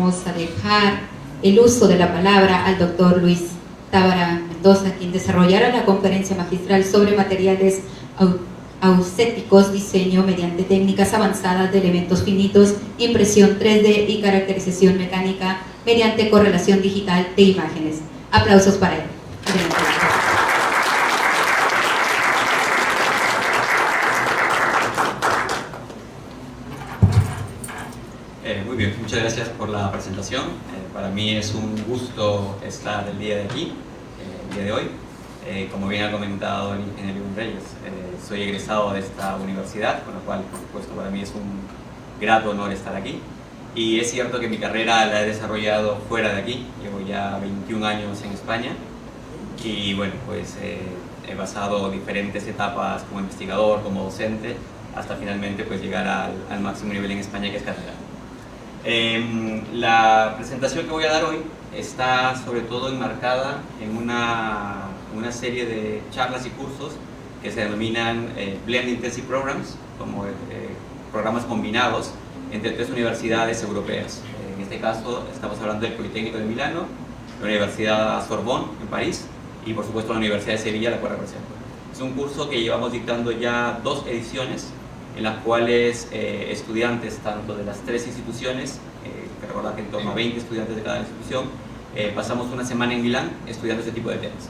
vamos a dejar el uso de la palabra al doctor Luis Tábara Mendoza, quien desarrollará la conferencia magistral sobre materiales aucéticos, diseño mediante técnicas avanzadas de elementos finitos, impresión 3D y caracterización mecánica mediante correlación digital de imágenes. Aplausos para él. Muy bien, muchas gracias por la presentación. Para mí es un gusto estar el día de aquí, el día de hoy. Como bien ha comentado el ingeniero Iván Reyes, soy egresado de esta universidad, con lo cual, por supuesto, para mí es un grato honor estar aquí. Y es cierto que mi carrera la he desarrollado fuera de aquí, llevo ya 21 años en España y bueno, pues he pasado diferentes etapas como investigador, como docente, hasta finalmente pues llegar al máximo nivel en España, que es catedrático. La presentación que voy a dar hoy está sobre todo enmarcada en una serie de charlas y cursos que se denominan Blend Intensive Programs, como programas combinados entre 3 universidades europeas. En este caso estamos hablando del Politécnico de Milano, la Universidad Sorbonne en París y por supuesto la Universidad de Sevilla, la cual represento. Es un curso que llevamos dictando ya 2 ediciones, en las cuales estudiantes tanto de las 3 instituciones, que recordad que en torno a 20 estudiantes de cada institución, pasamos una semana en Milán estudiando este tipo de temas.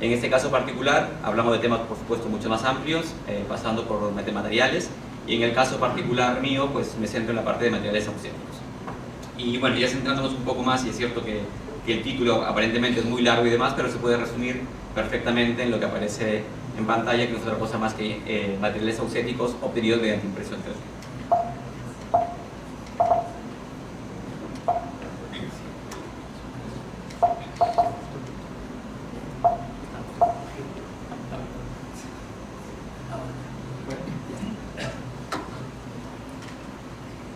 En este caso particular hablamos de temas por supuesto mucho más amplios, pasando por los materiales, y en el caso particular mío pues me centro en la parte de materiales aucéticos. Y bueno, ya centrándonos un poco más, y es cierto que el título aparentemente es muy largo y demás, pero se puede resumir perfectamente en lo que aparece en pantalla, que no es otra cosa más que materiales aucéticos obtenidos mediante impresión 3D.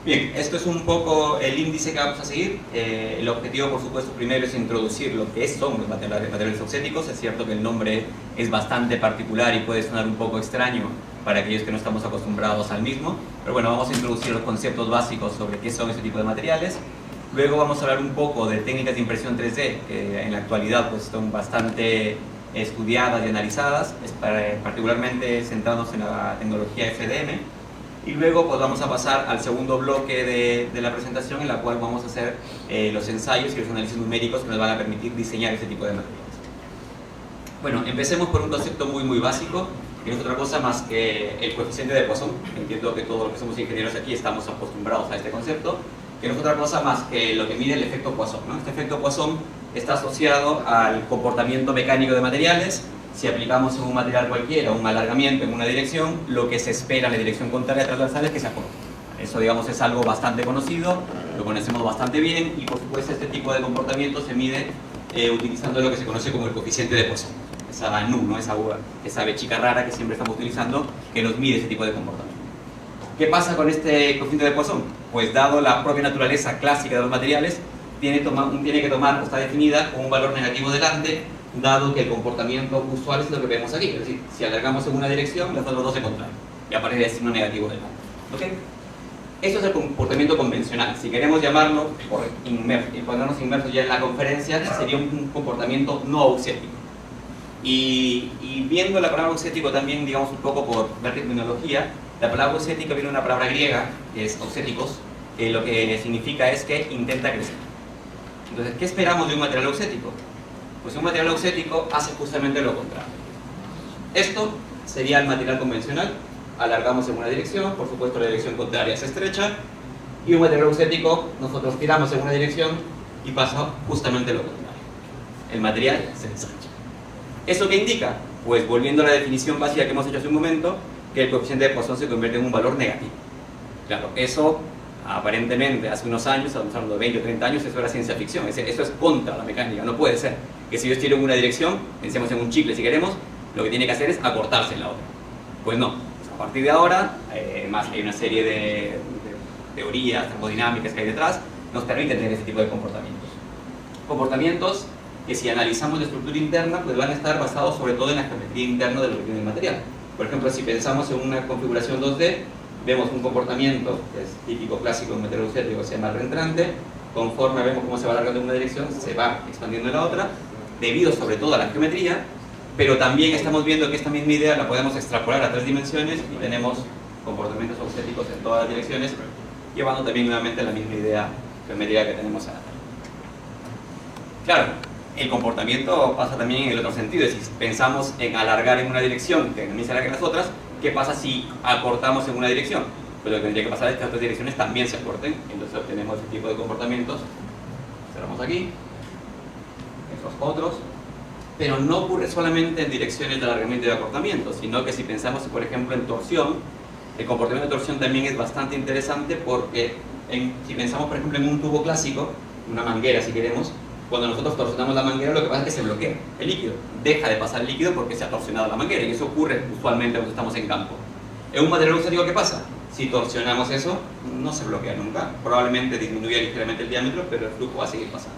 Bien, esto es un poco el índice que vamos a seguir. El objetivo, por supuesto, primero es introducir lo que son los materiales aucéticos. Es cierto que el nombre es bastante particular y puede sonar un poco extraño para aquellos que no estamos acostumbrados al mismo, pero bueno, vamos a introducir los conceptos básicos sobre qué son este tipo de materiales. Luego vamos a hablar un poco de técnicas de impresión 3D, que en la actualidad pues, son bastante estudiadas y analizadas, particularmente centrados en la tecnología FDM. Y luego pues vamos a pasar al segundo bloque de la presentación, en la cual vamos a hacer los ensayos y los análisis numéricos que nos van a permitir diseñar este tipo de materiales. Bueno, empecemos por un concepto muy básico, que no es otra cosa más que el coeficiente de Poisson. Entiendo que todos los que somos ingenieros aquí estamos acostumbrados a este concepto, que no es otra cosa más que lo que mide el efecto Poisson, ¿no? Este efecto Poisson está asociado al comportamiento mecánico de materiales. Si aplicamos en un material cualquiera un alargamiento en una dirección, lo que se espera en la dirección contraria transversal es que se acorte. Eso, digamos, es algo bastante conocido, lo conocemos bastante bien, y por supuesto este tipo de comportamiento se mide utilizando lo que se conoce como el coeficiente de Poisson. Esa nu, ¿no? esa bechica rara que siempre estamos utilizando, que nos mide ese tipo de comportamiento. ¿Qué pasa con este coeficiente de Poisson? Pues dado la propia naturaleza clásica de los materiales, tiene que tomar, está definida con un valor negativo delante, dado que el comportamiento usual es lo que vemos aquí. Es decir, si alargamos en una dirección, los otros dos se contraen y aparece el signo negativo delante. ¿Okay? Eso es el comportamiento convencional. Si queremos llamarlo, ponernos inmersos ya en la conferencia, sería un comportamiento no aucético. Y viendo la palabra aucético también, digamos, un poco por ver terminología, la palabra aucética viene de una palabra griega, que es aucéticos, que lo que significa es que intenta crecer. Entonces, ¿qué esperamos de un material aucético? Pues un material aucético hace justamente lo contrario. Esto sería el material convencional. Alargamos en una dirección, por supuesto la dirección contraria se estrecha, y un material aucético nosotros tiramos en una dirección y pasa justamente lo contrario. El material se ensancha. ¿Eso qué indica? Pues volviendo a la definición básica que hemos hecho hace un momento, que el coeficiente de Poisson se convierte en un valor negativo. Claro, eso aparentemente hace unos años, estamos hablando de 20 o 30 años, eso era ciencia ficción, eso es contra la mecánica. No puede ser que si yo estiro en una dirección, pensemos en un chicle si queremos, lo que tiene que hacer es acortarse en la otra. Pues no, pues a partir de ahora, más que hay una serie de teorías termodinámicas que hay detrás, nos permiten tener este tipo de comportamientos. Comportamientos que si analizamos la estructura interna, pues van a estar basados sobre todo en la geometría interna de lo que tiene el material. Por ejemplo, si pensamos en una configuración 2D, vemos un comportamiento que es típico clásico en material aucético, que se llama reentrante, conforme vemos cómo se va alargando en una dirección, se va expandiendo en la otra, debido sobre todo a la geometría, pero también estamos viendo que esta misma idea la podemos extrapolar a 3 dimensiones y tenemos comportamientos auxéticos en todas las direcciones, llevando también nuevamente la misma idea geométrica que tenemos acá. Claro, el comportamiento pasa también en el otro sentido, es decir, pensamos en alargar en una dirección que también se alarga en las otras, ¿qué pasa si acortamos en una dirección? Pues lo que tendría que pasar es que las otras direcciones también se acorten, entonces obtenemos ese tipo de comportamientos. Cerramos aquí, esos otros, pero no ocurre solamente en direcciones de alargamiento y de acortamiento, sino que si pensamos, por ejemplo, en torsión, el comportamiento de torsión también es bastante interesante porque si pensamos, por ejemplo, en un tubo clásico, una manguera si queremos, cuando nosotros torsionamos la manguera lo que pasa es que se bloquea el líquido, deja de pasar el líquido porque se ha torsionado la manguera y eso ocurre usualmente cuando estamos en campo. En un material auxético, ¿qué pasa? Si torsionamos eso, no se bloquea nunca, probablemente disminuye ligeramente el diámetro, pero el flujo va a seguir pasando.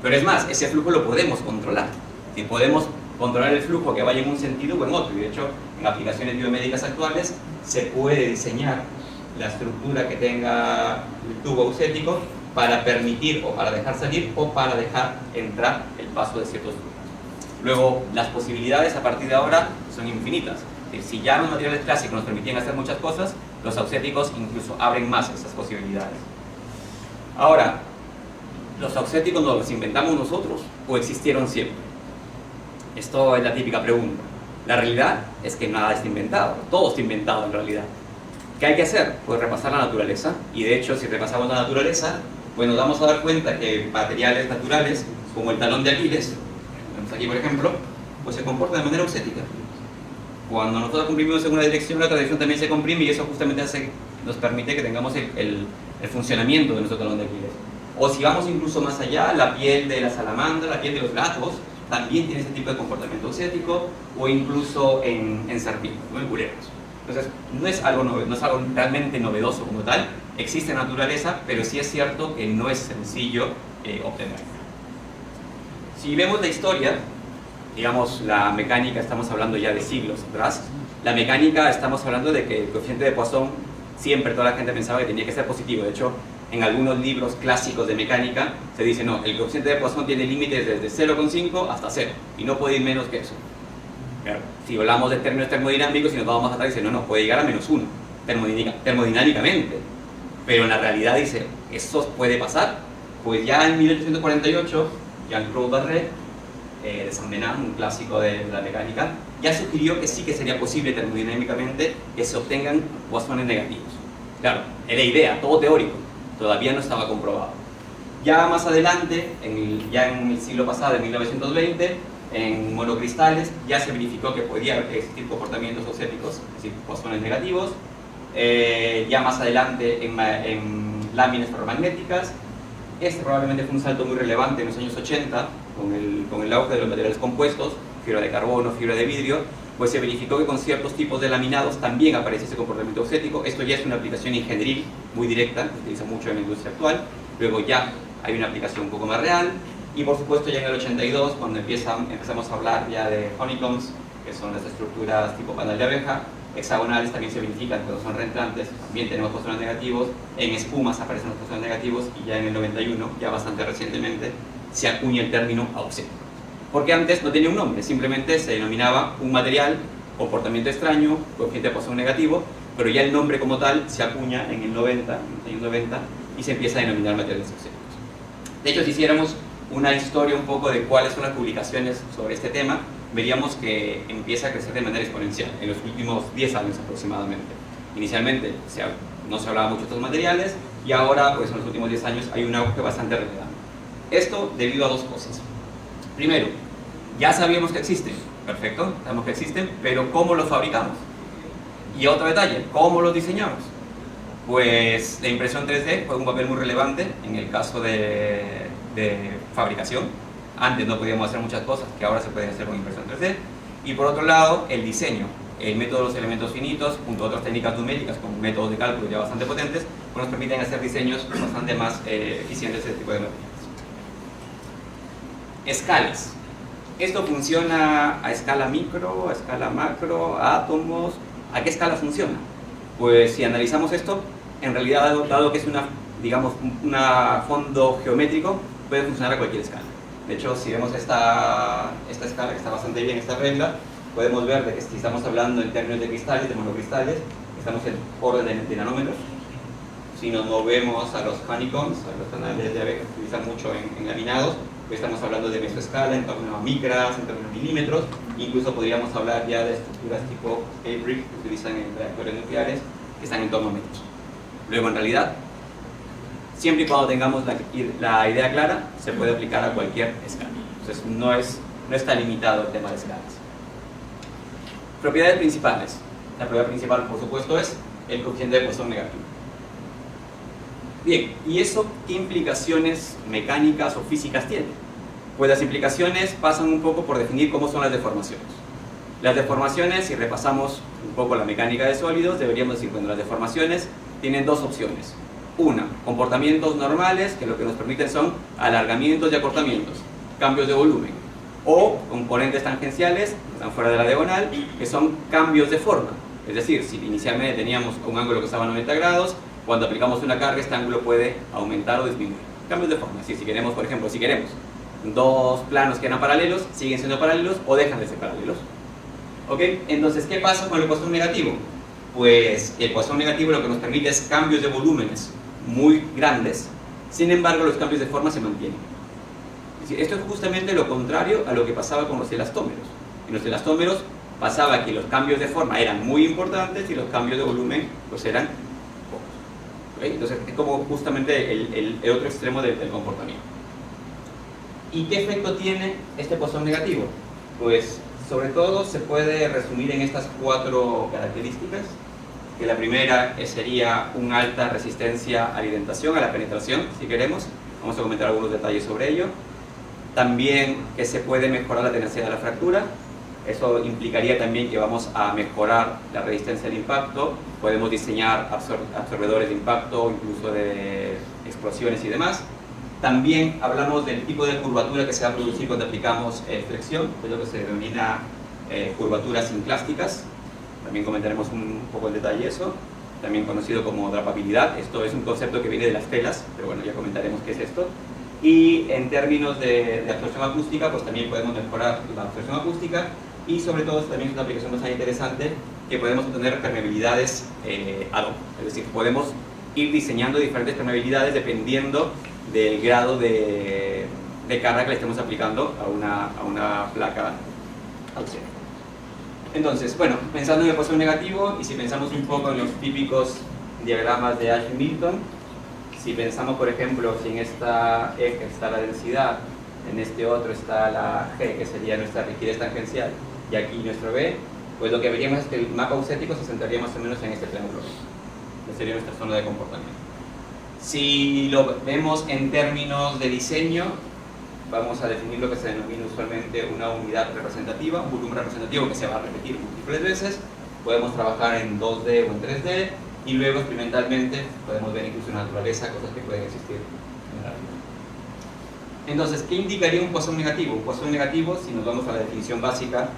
Pero es más, ese flujo lo podemos controlar. Si podemos controlar el flujo que vaya en un sentido o en otro, y de hecho en aplicaciones biomédicas actuales se puede diseñar la estructura que tenga el tubo auxético para permitir o para dejar salir o para dejar entrar el paso de ciertos flujos. Luego, las posibilidades a partir de ahora son infinitas. Si ya los materiales clásicos nos permitían hacer muchas cosas, los auxéticos incluso abren más esas posibilidades. Ahora, ¿los auxéticos nos los inventamos nosotros o existieron siempre? Esto es la típica pregunta. La realidad es que nada está inventado, todo está inventado en realidad. ¿Qué hay que hacer? Pues repasar la naturaleza, y de hecho si repasamos la naturaleza, pues nos vamos a dar cuenta que materiales naturales, como el talón de Aquiles, vemos aquí por ejemplo, pues se comporta de manera auxética. Cuando nosotros comprimimos en una dirección, la otra dirección también se comprime y eso justamente nos permite que tengamos el funcionamiento de nuestro talón de Aquiles. O si vamos incluso más allá, la piel de la salamandra, la piel de los gatos, también tiene ese tipo de comportamiento auxético, o incluso en serpientes, ¿no? En culeros. Entonces, no es algo realmente novedoso como tal, existe naturaleza, pero sí es cierto que no es sencillo obtener. Si vemos la historia, digamos la mecánica, estamos hablando ya de siglos atrás, la mecánica estamos hablando de que el coeficiente de Poisson siempre toda la gente pensaba que tenía que ser positivo. De hecho, en algunos libros clásicos de mecánica se dice no, el coeficiente de Poisson tiene límites desde 0,5 hasta 0 y no puede ir menos que eso. Claro, si hablamos de términos termodinámicos y nos vamos más atrás, dice no, puede llegar a -1 termodinámicamente, pero en la realidad dice, ¿eso puede pasar? Pues ya en 1848 Jean-Claude Barré de Saint-Venant, un clásico de la mecánica, ya sugirió que sí que sería posible termodinámicamente que se obtengan poissones negativos. Claro, era idea, todo teórico, todavía no estaba comprobado. Ya más adelante, ya en el siglo pasado, en 1920, en monocristales ya se verificó que podía existir comportamientos auxéticos, es decir, poissones negativos. Ya más adelante en láminas ferromagnéticas. Este probablemente fue un salto muy relevante en los años 80 con el auge de los materiales compuestos, fibra de carbono, fibra de vidrio, pues se verificó que con ciertos tipos de laminados también aparece ese comportamiento auxético. Esto ya es una aplicación ingenieril muy directa, que se utiliza mucho en la industria actual. Luego ya hay una aplicación un poco más real. Y por supuesto ya en el 82, cuando empezamos a hablar ya de honeycombs, que son las estructuras tipo panal de abeja, hexagonales también se verifican cuando son reentrantes, también tenemos poissones negativos, en espumas aparecen los poissones negativos y ya en el 91, ya bastante recientemente, se acuña el término auxético. Porque antes no tenía un nombre, simplemente se denominaba un material, comportamiento extraño, coeficiente de Poisson negativo, pero ya el nombre como tal se acuña en el 90, y se empieza a denominar materiales auxéticos. De hecho, si hiciéramos una historia un poco de cuáles son las publicaciones sobre este tema, veríamos que empieza a crecer de manera exponencial en los últimos 10 años aproximadamente. Inicialmente no se hablaba mucho de estos materiales y ahora, pues en los últimos 10 años, hay un auge bastante relevante. Esto debido a dos cosas. Primero, ya sabíamos que existen, perfecto, sabemos que existen, pero ¿cómo los fabricamos? Y otro detalle, ¿cómo los diseñamos? Pues la impresión 3D fue un papel muy relevante en el caso de fabricación. Antes no podíamos hacer muchas cosas que ahora se pueden hacer con impresión 3D. Y por otro lado, el diseño, el método de los elementos finitos, junto a otras técnicas numéricas con métodos de cálculo ya bastante potentes, pues nos permiten hacer diseños bastante más eficientes de este tipo de materiales. Escalas. Esto funciona a escala micro, a escala macro, a átomos. ¿A qué escala funciona? Pues si analizamos esto, en realidad, dado que es una digamos, un fondo geométrico, puede funcionar a cualquier escala. De hecho, si vemos esta escala, que está bastante bien, esta regla, podemos ver de que si estamos hablando en términos de cristales, de monocristales, estamos en orden de nanómetros. Si nos movemos a los honeycombs, a los canales de abeja que se utilizan mucho en laminados, pues estamos hablando de mesoescala, en torno a micras, en torno a milímetros. Incluso podríamos hablar ya de estructuras tipo A-brick que se utilizan en reactores nucleares, que están en torno a metros. Luego, en realidad, siempre y cuando tengamos la idea clara, se puede aplicar a cualquier escala. Entonces, no está limitado el tema de escalas. Propiedades principales. La propiedad principal, por supuesto, es el coeficiente de Poisson negativo. Bien, ¿y eso qué implicaciones mecánicas o físicas tiene? Pues las implicaciones pasan un poco por definir cómo son las deformaciones. Las deformaciones, si repasamos un poco la mecánica de sólidos, deberíamos decir, bueno, las deformaciones tienen dos opciones. Una, comportamientos normales, que lo que nos permiten son alargamientos y acortamientos, cambios de volumen, o componentes tangenciales, que están fuera de la diagonal, que son cambios de forma. Es decir, si inicialmente teníamos un ángulo que estaba a 90 grados, cuando aplicamos una carga, este ángulo puede aumentar o disminuir. Cambios de forma. Si queremos, por ejemplo, si queremos dos planos que eran paralelos, siguen siendo paralelos o dejan de ser paralelos. ¿Ok? Entonces, ¿qué pasa con el Poisson negativo? Pues el Poisson negativo lo que nos permite es cambios de volúmenes muy grandes, sin embargo los cambios de forma se mantienen. Es decir, esto es justamente lo contrario a lo que pasaba con los elastómeros. En los elastómeros pasaba que los cambios de forma eran muy importantes y los cambios de volumen pues eran pocos. ¿Okay? Entonces es como justamente el otro extremo del comportamiento. ¿Y qué efecto tiene este Poisson negativo? Pues sobre todo se puede resumir en estas 4 características, que la primera sería una alta resistencia a la indentación, a la penetración, si queremos. Vamos a comentar algunos detalles sobre ello. También que se puede mejorar la tenacidad de la fractura. Eso implicaría también que vamos a mejorar la resistencia al impacto. Podemos diseñar absorbedores de impacto, incluso de explosiones y demás. También hablamos del tipo de curvatura que se va a producir cuando aplicamos flexión, que es lo que se denomina curvaturas sinclásticas. También comentaremos un poco el detalle de eso. También conocido como drapabilidad. Esto es un concepto que viene de las telas, pero bueno, ya comentaremos qué es esto. Y en términos de absorción acústica, pues también podemos mejorar la absorción acústica, y sobre todo también es una aplicación bastante interesante, que podemos obtener permeabilidades ad hoc. Es decir, podemos ir diseñando diferentes permeabilidades dependiendo del grado de carga que le estemos aplicando a una placa auxiliar. Entonces, bueno, pensando en el Poisson negativo, y si pensamos un poco en los típicos diagramas de Ash-Milton, si pensamos, por ejemplo, si en esta eje está la densidad, en este otro está la G, que sería nuestra rigidez tangencial, y aquí nuestro B, pues lo que veríamos es que el mapa auxético se centraría más o menos en este triángulo, que sería nuestra zona de comportamiento. Si lo vemos en términos de diseño, vamos a definir lo que se denomina usualmente una unidad representativa, un volumen representativo que se va a repetir múltiples veces. Podemos trabajar en 2D o en 3D, y luego experimentalmente podemos ver incluso en la naturaleza cosas que pueden existir en la realidad. Entonces, ¿qué indicaría un Poisson negativo? Un Poisson negativo, si nos vamos a la definición básica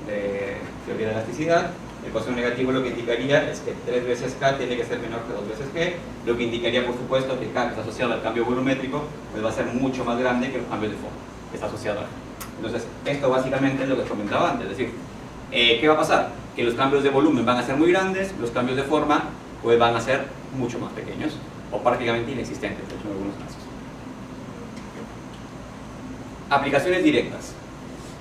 de teoría de elasticidad, el Poisson negativo lo que indicaría es que 3 veces K tiene que ser menor que 2 veces G, lo que indicaría, por supuesto, que K, que está asociado al cambio volumétrico, pues va a ser mucho más grande que los cambios de forma, que está asociado a G. Entonces, esto básicamente es lo que comentaba antes, es decir, ¿qué va a pasar? Que los cambios de volumen van a ser muy grandes, los cambios de forma pues van a ser mucho más pequeños, o prácticamente inexistentes, de hecho, en algunos casos. Aplicaciones directas.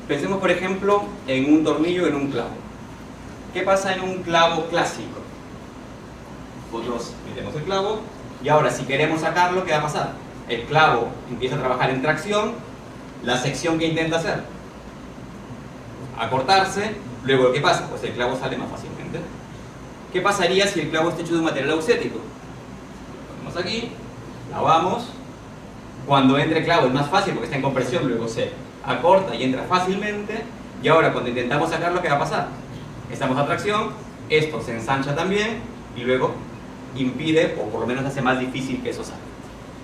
Pensemos, por ejemplo, en un tornillo, en un clavo. ¿Qué pasa en un clavo clásico? Nosotros metemos el clavo, y ahora si queremos sacarlo, ¿qué va a pasar? El clavo empieza a trabajar en tracción, la sección que intenta hacer, acortarse, luego ¿qué pasa? Pues el clavo sale más fácilmente. ¿Qué pasaría si el clavo está hecho de un material auxético? Lo ponemos aquí, lavamos, cuando entre el clavo es más fácil porque está en compresión, luego se acorta y entra fácilmente, y ahora cuando intentamos sacarlo, ¿qué va a pasar? Estamos a tracción, esto se ensancha también, y luego impide, o por lo menos hace más difícil que eso salga.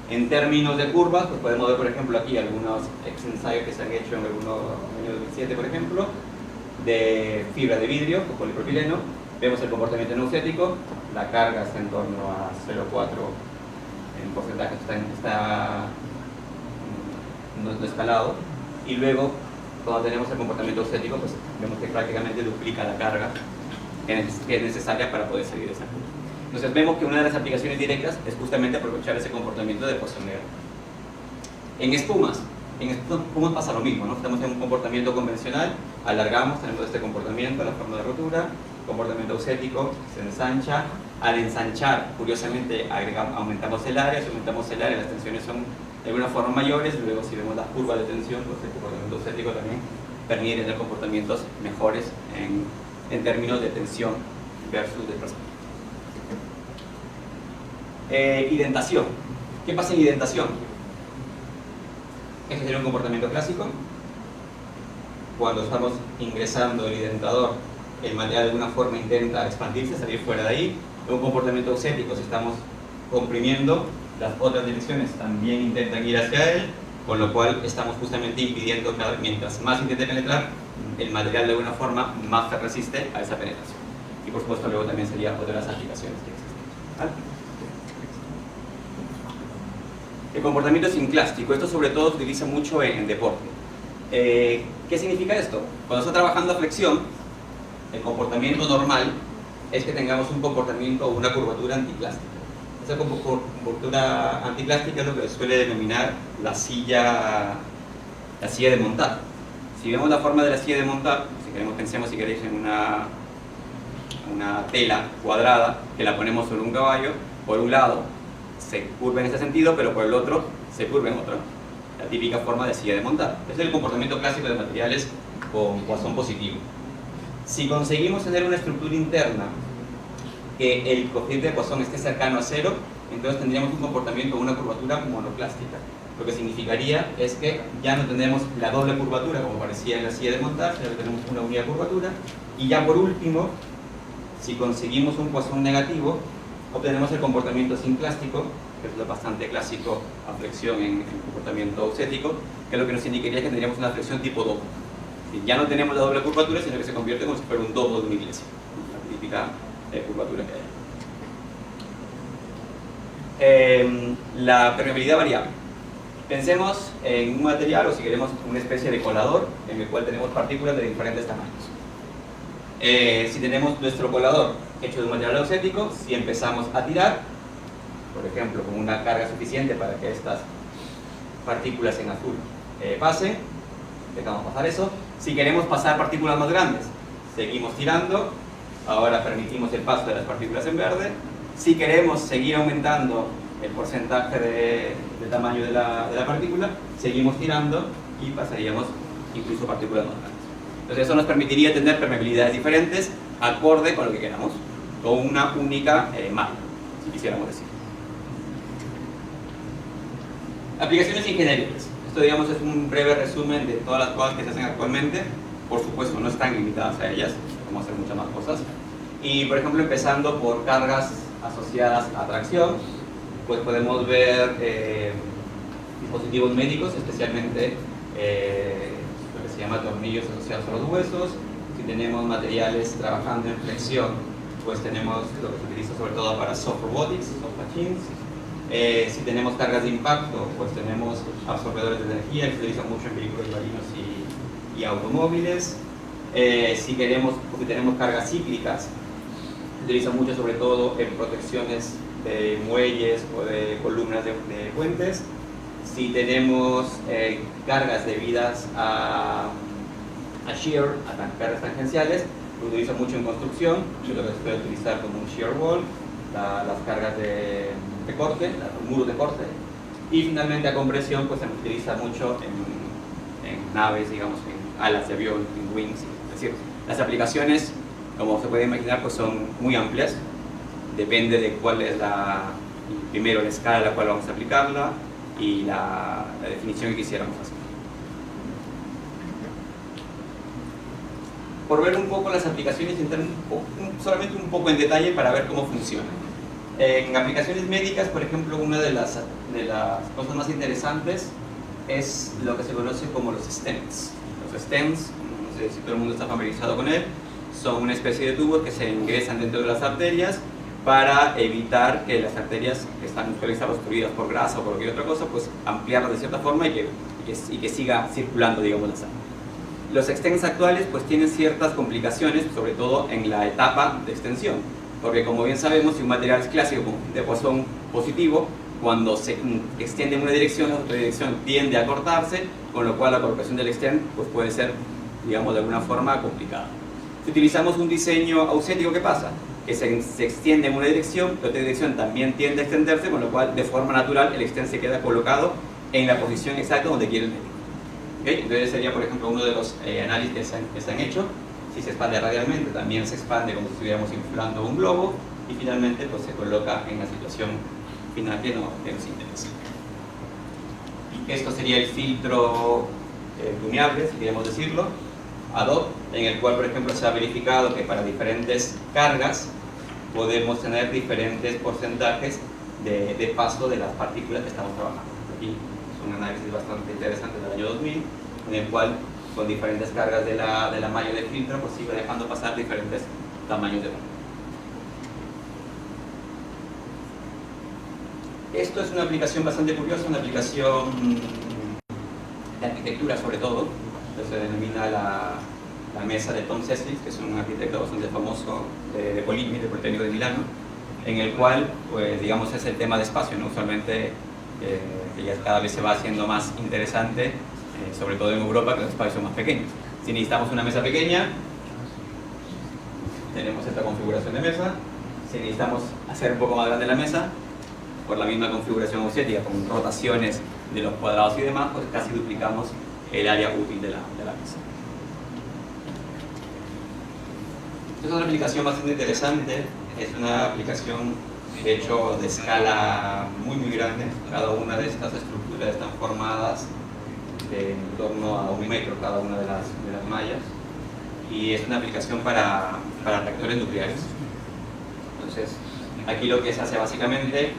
En términos de curvas, pues podemos ver, por ejemplo, aquí algunos ensayos que se han hecho en el año 2007, por ejemplo, de fibra de vidrio o polipropileno. Vemos el comportamiento energético, la carga está en torno a 0,4 en porcentaje no escalado, y luego cuando tenemos el comportamiento ausético, pues vemos que prácticamente duplica la carga que es necesaria para poder salir de esa curva. Entonces vemos que una de las aplicaciones directas es justamente aprovechar ese comportamiento de Poisson negro. En espumas pasa lo mismo, ¿no? Estamos en un comportamiento convencional, alargamos, tenemos este comportamiento, la forma de rotura, comportamiento ausético, se ensancha. Al ensanchar, curiosamente, aumentamos el área, si aumentamos el área, las tensiones son de alguna forma mayores. Luego, si vemos la curva de tensión, pues el comportamiento ausético también permite tener comportamientos mejores en términos de tensión versus desplazamiento. Identación. ¿Qué pasa en identación? Este sería un comportamiento clásico. Cuando estamos ingresando el identador, el material de alguna forma intenta expandirse, salir fuera de ahí. Un comportamiento ausético, si estamos comprimiendo, las otras direcciones también intentan ir hacia él, con lo cual estamos justamente impidiendo que mientras más intente penetrar, el material de alguna forma más se resiste a esa penetración. Y por supuesto luego también sería otra de las aplicaciones que existen. ¿Vale? El comportamiento sinclástico, esto sobre todo se utiliza mucho en deporte. ¿Qué significa esto? Cuando está trabajando a flexión, el comportamiento normal es que tengamos un comportamiento o una curvatura anticlástica. Esa curvatura anticlástica es lo que se suele denominar la silla de montar. Si vemos la forma de la silla de montar, pensemos si queréis en una tela cuadrada que la ponemos sobre un caballo, por un lado se curva en este sentido, pero por el otro se curva en otro. La típica forma de silla de montar. Ese es el comportamiento clásico de materiales con Poisson positivo. Si conseguimos tener una estructura interna que el coeficiente de Poisson esté cercano a cero, entonces tendríamos un comportamiento o una curvatura monoclástica. Lo que significaría es que ya no tenemos la doble curvatura como parecía en la silla de montar, sino que tenemos una única curvatura. Y ya por último, si conseguimos un Poisson negativo, obtenemos el comportamiento sinclástico, que es lo bastante clásico a flexión en el comportamiento ausético, que lo que nos indicaría que tendríamos una flexión tipo domo. Ya no tenemos la doble curvatura, sino que se convierte como si fuera un domo de una iglesia, la típica curvatura que hay. La permeabilidad variable. Pensemos en un material, o si queremos una especie de colador, en el cual tenemos partículas de diferentes tamaños. Si tenemos nuestro colador hecho de un material ausético, si empezamos a tirar, por ejemplo, con una carga suficiente para que estas partículas en azul pasen, dejamos pasar eso. Si queremos pasar partículas más grandes, seguimos tirando, ahora permitimos el paso de las partículas en verde. Si queremos seguir aumentando el porcentaje de tamaño de la partícula, seguimos tirando y pasaríamos incluso partículas más grandes. Entonces eso nos permitiría tener permeabilidades diferentes acorde con lo que queramos, con una única marca, si quisiéramos decir. Aplicaciones ingenierías. Esto, digamos, es un breve resumen de todas las cosas que se hacen actualmente. Por supuesto, no están limitadas a ellas, podemos hacer muchas más cosas. Y, por ejemplo, empezando por cargas asociadas a tracción, pues podemos ver dispositivos médicos, especialmente lo que se llama tornillos asociados a los huesos. Si tenemos materiales trabajando en flexión, pues tenemos lo que se utiliza sobre todo para soft robotics, soft machines. Si tenemos cargas de impacto, pues tenemos absorbedores de energía que se utilizan mucho en vehículos marinos y automóviles. Si tenemos cargas cíclicas, se utiliza mucho sobre todo en protecciones de muelles o de columnas de puentes. Si tenemos cargas debidas a shear, a cargas tangenciales, lo utiliza mucho en construcción, lo que se puede utilizar como un shear wall, las cargas de corte, los muros de corte. Y finalmente a compresión, pues se utiliza mucho en naves, digamos, en alas de avión, en wings. Es decir, las aplicaciones, como se puede imaginar, pues son muy amplias. Depende de cuál es primero la escala a la cual vamos a aplicarla y la definición que quisiéramos hacer. Por ver un poco las aplicaciones, entrar solamente un poco en detalle para ver cómo funcionan. En aplicaciones médicas, por ejemplo, una de las cosas más interesantes es lo que se conoce como los stents. Los stents, no sé si todo el mundo está familiarizado con él, son una especie de tubos que se ingresan dentro de las arterias para evitar que las arterias que están obstruidas por grasa o por cualquier otra cosa, pues ampliarlas de cierta forma y que siga circulando, digamos, la sangre. Los stents actuales pues tienen ciertas complicaciones, sobre todo en la etapa de extensión, porque como bien sabemos, si un material es clásico de Poisson positivo, cuando se extiende en una dirección, la otra dirección tiende a cortarse, con lo cual la colocación del stent pues puede ser, digamos, de alguna forma complicada. Si utilizamos un diseño ausético, ¿qué pasa? Que se extiende en una dirección, la otra dirección también tiende a extenderse, con lo cual de forma natural el stent se queda colocado en la posición exacta donde quiere el médico. ¿Okay? Entonces sería, por ejemplo, uno de los análisis que se han hecho. Si se expande radialmente, también se expande como si estuviéramos inflando un globo, y finalmente pues, se coloca en la situación final que nos interesa. Esto sería el filtro plumeable, si queremos decirlo, ad hoc, en el cual, por ejemplo, se ha verificado que para diferentes cargas podemos tener diferentes porcentajes de paso de las partículas que estamos trabajando. Aquí es un análisis bastante interesante del año 2000, en el cual con diferentes cargas de la malla del filtro pues iba dejando pasar diferentes tamaños de partículas. Esto es una aplicación bastante curiosa, una aplicación de arquitectura sobre todo. Entonces, se denomina la mesa de Tom Seslick, que es un arquitecto bastante famoso de Polimi, del Politécnico de Milano, en el cual, pues, digamos, es el tema de espacio, ¿no? Usualmente que ya cada vez se va haciendo más interesante, sobre todo en Europa, que los espacios son más pequeños. Si necesitamos una mesa pequeña, tenemos esta configuración de mesa. Si necesitamos hacer un poco más grande la mesa, por la misma configuración ausética, con rotaciones de los cuadrados y demás, pues casi duplicamos el área útil de la mesa. Esta es una aplicación bastante interesante, es una aplicación de hecho de escala muy grande. Cada una de estas estructuras están formadas de en torno a 1 metro cada una de las mallas, y es una aplicación para reactores nucleares. Entonces, aquí lo que se hace básicamente,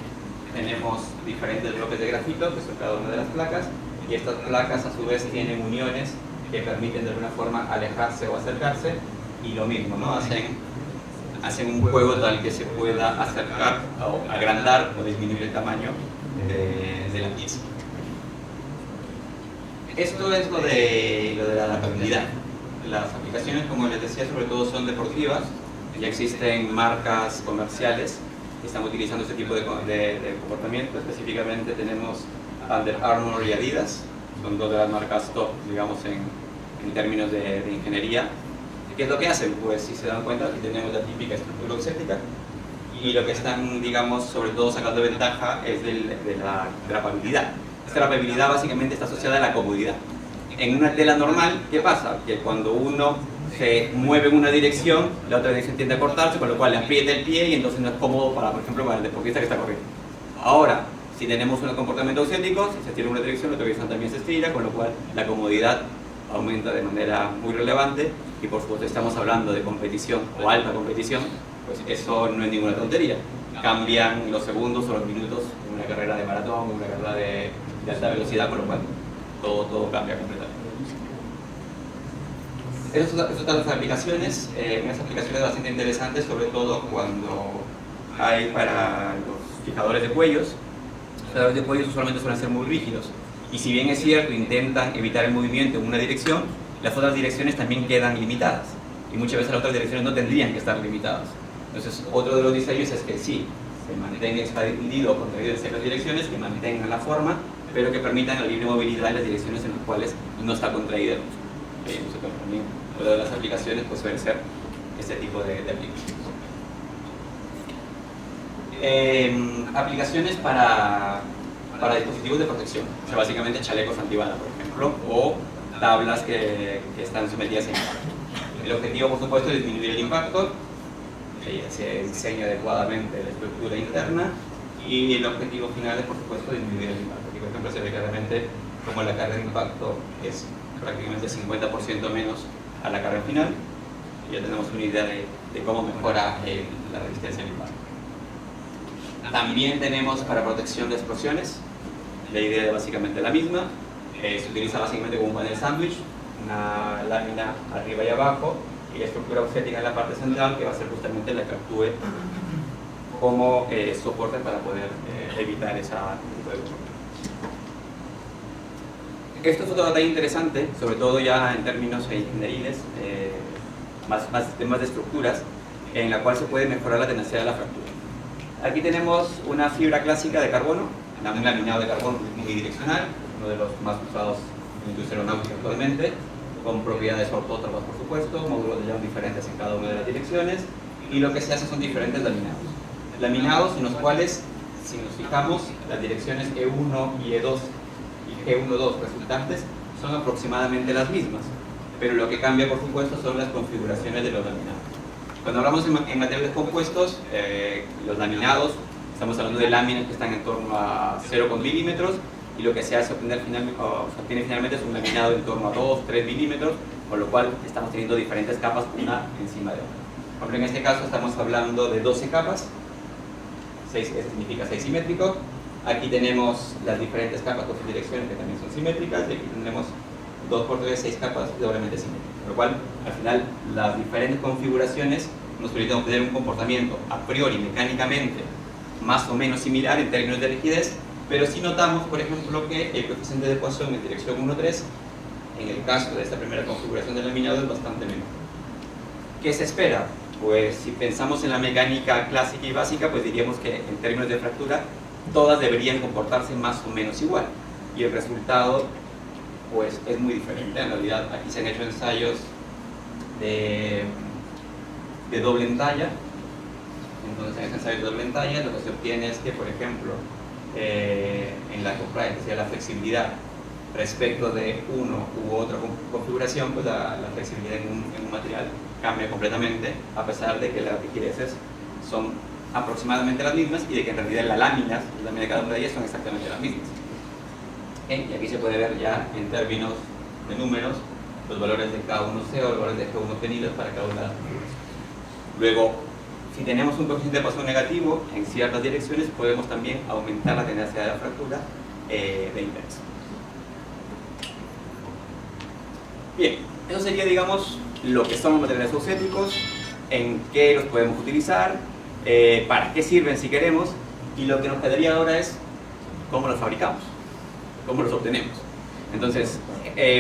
tenemos diferentes bloques de grafito, que son cada una de las placas, y estas placas a su vez tienen uniones que permiten de alguna forma alejarse o acercarse, y lo mismo, ¿no? Hacen un juego tal que se pueda acercar o agrandar o disminuir el tamaño de la pieza. Esto es lo de la adaptabilidad. Las aplicaciones, como les decía, sobre todo son deportivas. Ya existen marcas comerciales que están utilizando este tipo de comportamiento. Específicamente tenemos Under Armour y Adidas, son dos de las marcas top, digamos, en términos de ingeniería. ¿Qué es lo que hacen? Pues, si se dan cuenta, aquí tenemos la típica estructura ausética, y lo que están, digamos, sobre todo sacando ventaja es de la drapabilidad. Esta drapabilidad básicamente está asociada a la comodidad. En una tela normal, ¿qué pasa? Que cuando uno se mueve en una dirección, la otra dirección tiende a cortarse, con lo cual le aprieta el pie y entonces no es cómodo para, por ejemplo, para el deportista que está corriendo. Ahora, si tenemos un comportamiento ausético, si se estira en una dirección, la otra dirección también se estira, con lo cual la comodidad aumenta de manera muy relevante, y por supuesto estamos hablando de competición o alta competición, pues eso no es ninguna tontería. Cambian los segundos o los minutos en una carrera de maratón, en una carrera de alta velocidad, con lo cual todo cambia completamente. Esas son las aplicaciones, unas aplicaciones bastante interesantes, sobre todo cuando hay para los fijadores de cuellos. Los fijadores de cuellos usualmente suelen ser muy rígidos, y si bien es cierto, intentan evitar el movimiento en una dirección, las otras direcciones también quedan limitadas, y muchas veces las otras direcciones no tendrían que estar limitadas. Entonces, otro de los diseños es que sí, se mantenga expandido o contraído en ciertas direcciones, que mantengan la forma, pero que permitan la libre movilidad en las direcciones en las cuales no está contraída el músculo. Entonces, también una de las aplicaciones pues, suele ser este tipo de aplicaciones. Aplicaciones para dispositivos de protección, o sea, básicamente chalecos antibala, por ejemplo, o tablas que están sometidas a impacto. El objetivo, por supuesto, es disminuir el impacto, que se diseña adecuadamente la estructura interna, y el objetivo final es, por supuesto, disminuir el impacto. Aquí, por ejemplo, se ve claramente cómo la carga de impacto es prácticamente 50% menos a la carga final, y ya tenemos una idea de cómo mejora la resistencia al impacto. También tenemos para protección de explosiones, la idea es básicamente la misma. Se utiliza básicamente como un panel sándwich, una lámina arriba y abajo, y la estructura ausética en la parte central, que va a ser justamente la que actúe como soporte para poder evitar esa tipo de error. Esto es otro detalle interesante, sobre todo ya en términos ingenieriles, más de estructuras, en la cual se puede mejorar la tenacidad de la fractura. Aquí tenemos una fibra clásica de carbono, un laminado de carbono unidireccional, uno de los más usados en la industria aeronáutica actualmente, con propiedades ortótropas, por supuesto, módulos de Young diferentes en cada una de las direcciones, y lo que se hace son diferentes laminados. Laminados en los cuales, si nos fijamos, las direcciones E1 y E2 y G1-2 resultantes son aproximadamente las mismas, pero lo que cambia, por supuesto, son las configuraciones de los laminados. Cuando hablamos en materiales compuestos, los laminados, estamos hablando de láminas que están en torno a 0,1 milímetros, y lo que se hace obtiene finalmente es un laminado en torno a 2-3 milímetros, con lo cual estamos teniendo diferentes capas una encima de otra. Por ejemplo, en este caso estamos hablando de 12 capas, 6, eso significa 6 simétrico. Aquí tenemos las diferentes capas con sus direcciones que también son simétricas, y aquí tendremos 2 por 3, 6 capas doblemente simétricas, con lo cual al final las diferentes configuraciones nos permiten obtener un comportamiento a priori mecánicamente más o menos similar en términos de rigidez, pero si notamos, por ejemplo, que el coeficiente de ecuación en dirección 1,3 en el caso de esta primera configuración del laminado es bastante menor. ¿Qué se espera? Pues si pensamos en la mecánica clásica y básica, pues diríamos que en términos de fractura todas deberían comportarse más o menos igual, y el resultado pues es muy diferente. En realidad aquí se han hecho ensayos de doble entalla. Entonces en este ensayo de doble entalla lo que se obtiene es que, por ejemplo, en la compliance, que sería la flexibilidad respecto de uno u otra configuración, pues la flexibilidad en un material cambia completamente, a pesar de que las rigideces son aproximadamente las mismas y de que en realidad las láminas de cada una de ellas son exactamente las mismas. Y aquí se puede ver ya en términos de números los valores de K1C o los valores de G1 venidos para cada una de las figuras. Luego, si tenemos un coeficiente de ecuación negativo en ciertas direcciones, podemos también aumentar la tenacidad de la fractura de interés. Bien, eso sería, digamos, lo que son los materiales auxéticos, en qué los podemos utilizar, para qué sirven si queremos, y lo que nos quedaría ahora es cómo los fabricamos, cómo los obtenemos. Entonces,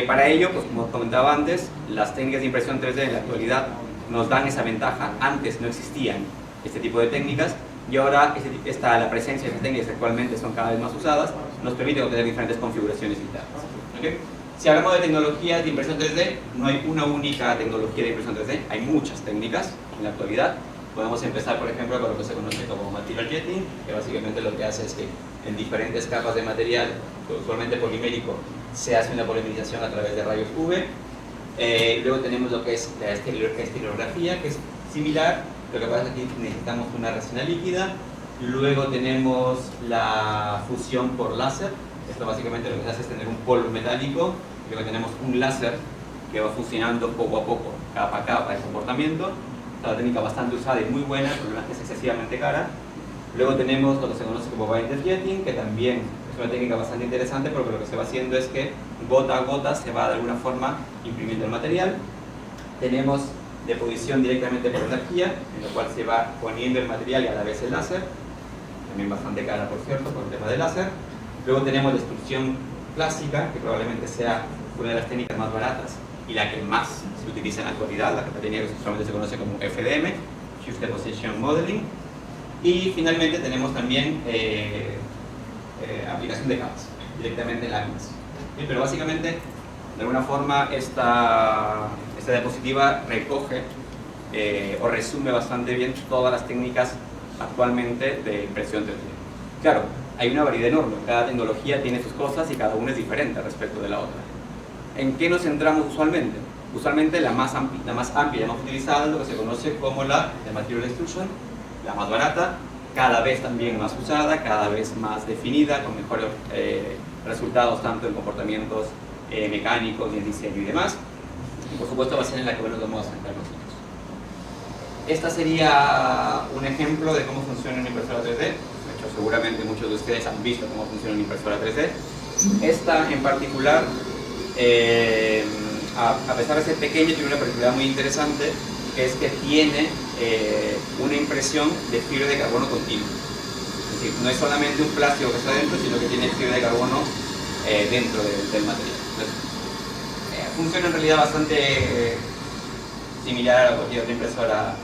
para ello, pues como comentaba antes, las técnicas de impresión 3D en la actualidad nos dan esa ventaja. Antes no existían este tipo de técnicas, y ahora la presencia de estas técnicas que actualmente son cada vez más usadas nos permite obtener diferentes configuraciones internas. ¿Okay? Si hablamos de tecnologías de impresión 3D, no hay una única tecnología de impresión 3D, hay muchas técnicas en la actualidad. Podemos empezar, por ejemplo, con lo que se conoce como material jetting, que básicamente lo que hace es que en diferentes capas de material, usualmente polimérico, se hace una polimerización a través de rayos UV. Luego tenemos lo que es la estilografía, que es similar, lo que pasa es que aquí necesitamos una resina líquida. Luego tenemos la fusión por láser. Esto básicamente lo que hace es tener un polvo metálico, y luego tenemos un láser que va fusionando poco a poco, capa a capa, el comportamiento. Es una técnica bastante usada y muy buena, el problema es que es excesivamente cara. Luego tenemos lo que se conoce como binder jetting, que también es una técnica bastante interesante, porque lo que se va haciendo es que gota a gota se va de alguna forma imprimiendo el material. Tenemos deposición directamente por energía, en lo cual se va poniendo el material y a la vez el láser, también bastante cara, por cierto, por el tema del láser. Luego tenemos la extrusión clásica, que probablemente sea una de las técnicas más baratas y la que más se utiliza en la actualidad, la técnica que solamente se conoce como FDM, Fused Deposition Modeling. Y finalmente tenemos también aplicación de capas, directamente en láminas. Pero básicamente, de alguna forma, esta diapositiva recoge o resume bastante bien todas las técnicas actualmente de impresión 3D. Claro, hay una variedad enorme, cada tecnología tiene sus cosas y cada una es diferente respecto de la otra. ¿En qué nos centramos usualmente? Usualmente la más amplia y la más utilizada es lo que se conoce como la de Material Extrusion, la más barata, cada vez también más usada, cada vez más definida, con mejores resultados tanto en comportamientos mecánicos y en diseño y demás. Y por supuesto va a ser en la que nos vamos a centrar nosotros. Esta sería un ejemplo de cómo funciona una impresora 3D. De hecho, seguramente muchos de ustedes han visto cómo funciona una impresora 3D. Esta en particular, a pesar de ser pequeña, tiene una particularidad muy interesante, que es que tiene una impresión de fibra de carbono continua. Es decir, no es solamente un plástico que está dentro, sino que tiene fibra de carbono dentro del material. Entonces, funciona en realidad bastante similar a cualquier otra impresora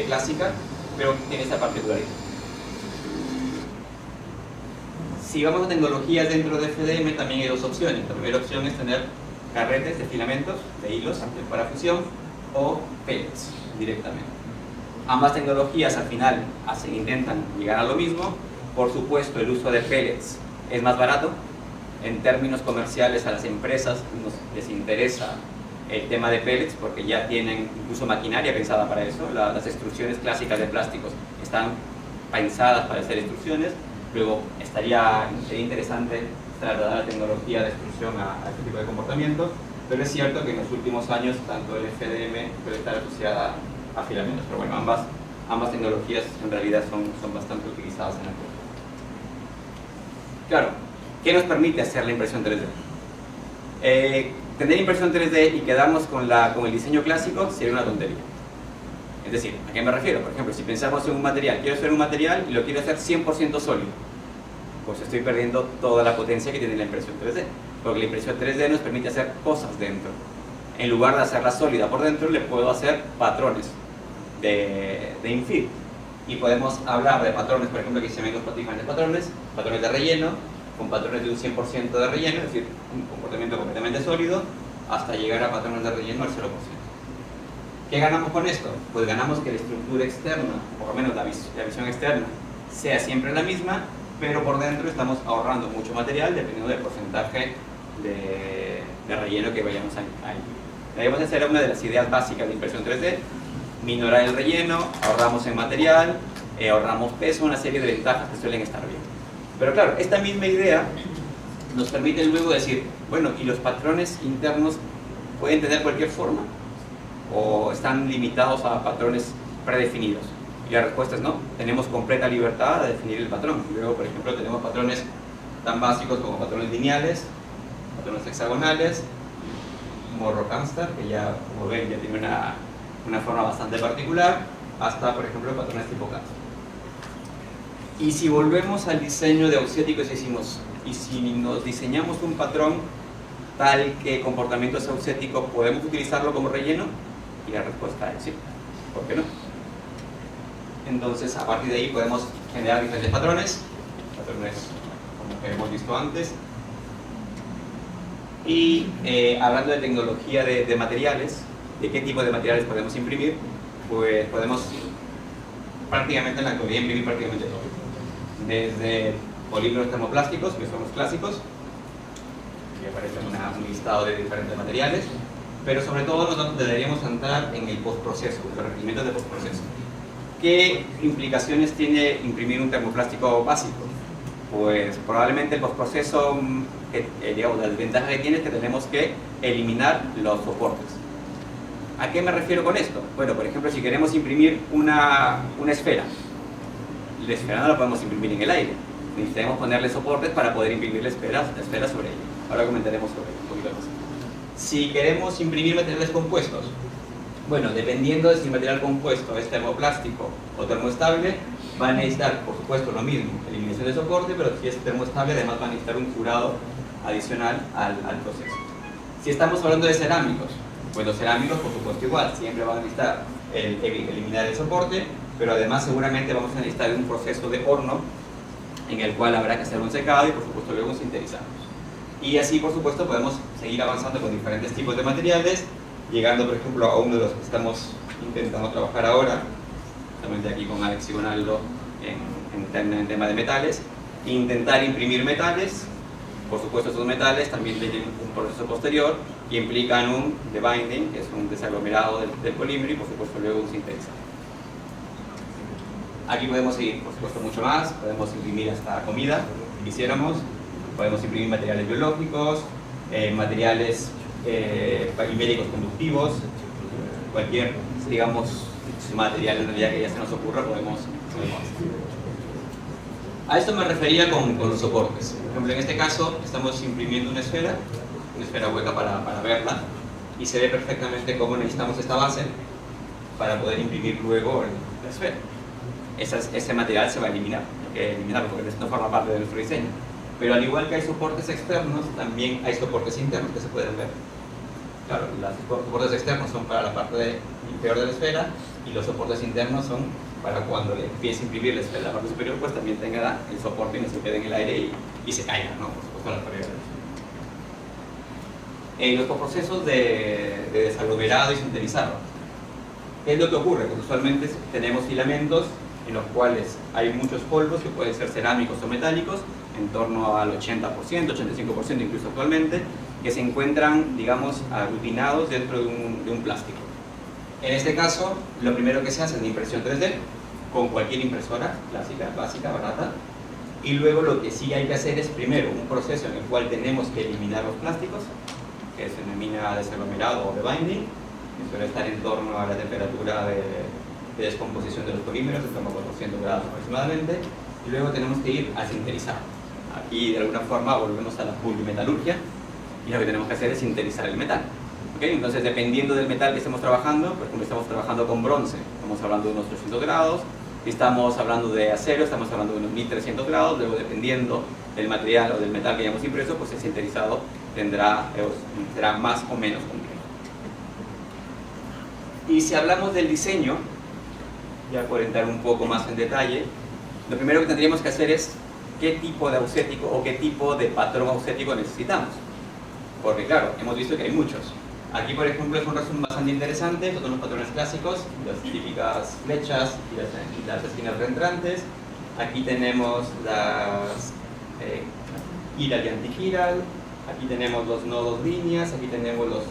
clásica, pero tiene esta particularidad. Si vamos a tecnologías dentro de FDM, también hay dos opciones. La primera opción es tener carretes de filamentos, de hilos para fusión, o pellets directamente. Ambas tecnologías al final intentan llegar a lo mismo. Por supuesto, el uso de pellets es más barato. En términos comerciales, a las empresas les interesa el tema de pellets porque ya tienen incluso maquinaria pensada para eso. Las extrusiones clásicas de plásticos están pensadas para hacer extrusiones. Luego sería interesante trasladar la tecnología de extrusión a este tipo de comportamiento, pero es cierto que en los últimos años tanto el FDM puede estar asociada a filamentos, pero bueno, ambas tecnologías en realidad son bastante utilizadas en el juego. Claro, ¿qué nos permite hacer la impresión 3D? Tener impresión 3D y quedarnos con el diseño clásico sería una tontería. Es decir, ¿a qué me refiero? Por ejemplo, si pensamos en un material, quiero hacer un material y lo quiero hacer 100% sólido, pues estoy perdiendo toda la potencia que tiene la impresión 3D, porque la impresión 3D nos permite hacer cosas dentro. En lugar de hacerla sólida por dentro, le puedo hacer patrones de infill. Y podemos hablar de patrones, por ejemplo, que se ven dos diferentes patrones de relleno, con patrones de un 100% de relleno, es decir, un comportamiento completamente sólido, hasta llegar a patrones de relleno al 0%. ¿Qué ganamos con esto? Pues ganamos que la estructura externa, por lo menos la visión externa, sea siempre la misma, pero por dentro estamos ahorrando mucho material dependiendo del porcentaje de relleno que vayamos a incluir. Esa era una de las ideas básicas de impresión 3D, minorar el relleno, ahorramos en material, ahorramos peso, una serie de ventajas que suelen estar bien. Pero claro, esta misma idea nos permite luego decir, bueno, ¿y los patrones internos pueden tener cualquier forma? ¿O están limitados a patrones predefinidos? Y la respuesta es no, tenemos completa libertad de definir el patrón. Luego, por ejemplo, tenemos patrones tan básicos como patrones lineales, patrones hexagonales, Morrow Camstar, que ya, como ven, ya tiene una forma bastante particular, hasta, por ejemplo, patrones tipo CAD. Y si volvemos al diseño de auxéticos y decimos, y si nos diseñamos un patrón tal que comportamiento es auxético, ¿podemos utilizarlo como relleno? Y la respuesta es sí, ¿por qué no? Entonces, a partir de ahí podemos generar diferentes patrones como que hemos visto antes. Y hablando de tecnología de materiales, de qué tipo de materiales podemos imprimir, pues podemos prácticamente en la actualidad imprimir prácticamente todo. Desde polímeros termoplásticos, que son los clásicos, que aparecen un listado de diferentes materiales, pero sobre todo nosotros deberíamos entrar en el postproceso, los requerimientos de postproceso. ¿Qué implicaciones tiene imprimir un termoplástico básico? Pues probablemente el postproceso, digamos, la desventaja que tiene es que tenemos que eliminar los soportes. ¿A qué me refiero con esto? Bueno, por ejemplo, si queremos imprimir una esfera, la esfera no la podemos imprimir en el aire. Necesitamos ponerle soportes para poder imprimir la esfera sobre ella. Ahora comentaremos sobre ello un poquito más. Si queremos imprimir materiales compuestos, bueno, dependiendo de si el material compuesto es termoplástico o termoestable, va a necesitar, por supuesto, lo mismo, eliminación de soporte, pero si es termoestable, además va a necesitar un curado adicional al proceso. Si estamos hablando de cerámicos, pues los cerámicos, por supuesto, igual, siempre van a necesitar eliminar el soporte, pero además seguramente vamos a necesitar un proceso de horno en el cual habrá que hacer un secado y, por supuesto, luego sintetizamos. Y así, por supuesto, podemos seguir avanzando con diferentes tipos de materiales, llegando, por ejemplo, a uno de los que estamos intentando trabajar ahora, justamente aquí con Alex y con Aldo, en tema de metales, intentar imprimir metales. Por supuesto, esos metales también tienen un proceso posterior y implican un debinding, que es un desaglomerado del polímero, y por supuesto luego un sintetizado. Aquí podemos seguir, por supuesto, mucho más. Podemos imprimir hasta comida, si quisiéramos. Podemos imprimir materiales biológicos, materiales ibéricos conductivos, cualquier, digamos, material en realidad que ya se nos ocurra, podemos hacer. A esto me refería con los soportes. Por ejemplo, en este caso estamos imprimiendo una esfera hueca para verla, y se ve perfectamente cómo necesitamos esta base para poder imprimir luego la esfera. Ese material se va a eliminar, hay que eliminarlo porque no forma parte de nuestro diseño. Pero al igual que hay soportes externos, también hay soportes internos que se pueden ver. Claro, los soportes externos son para la parte inferior de la esfera y los soportes internos son para cuando le empiece a imprimir la esfera, la parte superior, pues también tenga el soporte y no se quede en el aire y se caiga, ¿no? Por supuesto, la pared. Los procesos de desaglomerado y sinterizado. ¿Qué es lo que ocurre? Pues usualmente tenemos filamentos en los cuales hay muchos polvos que pueden ser cerámicos o metálicos, en torno al 80%, 85% incluso actualmente, que se encuentran, digamos, aglutinados dentro de un plástico. En este caso, lo primero que se hace es una impresión 3D, con cualquier impresora clásica, básica, barata, y luego lo que sí hay que hacer es primero un proceso en el cual tenemos que eliminar los plásticos, que se denomina desaglomerado o debinding, que suele estar en torno a la temperatura de descomposición de los polímeros, en torno a 400 grados aproximadamente, y luego tenemos que ir a sinterizar. Aquí de alguna forma volvemos a la polimetalurgia y lo que tenemos que hacer es sinterizar el metal. ¿Okay? Entonces, dependiendo del metal que estemos trabajando, por ejemplo, estamos trabajando con bronce, estamos hablando de unos 300 grados, si estamos hablando de acero, estamos hablando de unos 1300 grados, luego dependiendo del material o del metal que hayamos impreso, pues el sinterizado será más o menos complejo. Y si hablamos del diseño, ya por entrar un poco más en detalle, lo primero que tendríamos que hacer es qué tipo de ausético o qué tipo de patrón ausético necesitamos. Porque claro, hemos visto que hay muchos. Aquí, por ejemplo, es un resumen bastante interesante. Estos son los patrones clásicos, las típicas flechas y las esquinas reentrantes. Aquí tenemos las chiral y antichiral. Aquí tenemos los nodos líneas. Aquí tenemos los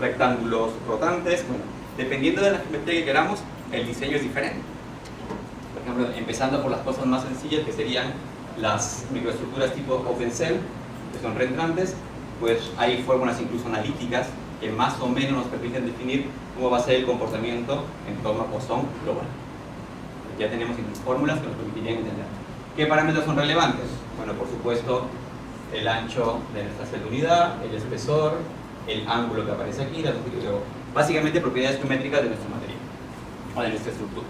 rectángulos rotantes. Bueno, dependiendo de la geometría que queramos, el diseño es diferente. Por ejemplo, empezando por las cosas más sencillas, que serían las microestructuras tipo OpenCell, que son reentrantes, pues hay fórmulas incluso analíticas que más o menos nos permiten definir cómo va a ser el comportamiento en torno a bosón global. Ya tenemos fórmulas que nos permitirían entender. ¿Qué parámetros son relevantes? Bueno, por supuesto, el ancho de nuestra celda unidad, el espesor, el ángulo que aparece aquí, básicamente propiedades geométricas de nuestro material o de nuestra estructura.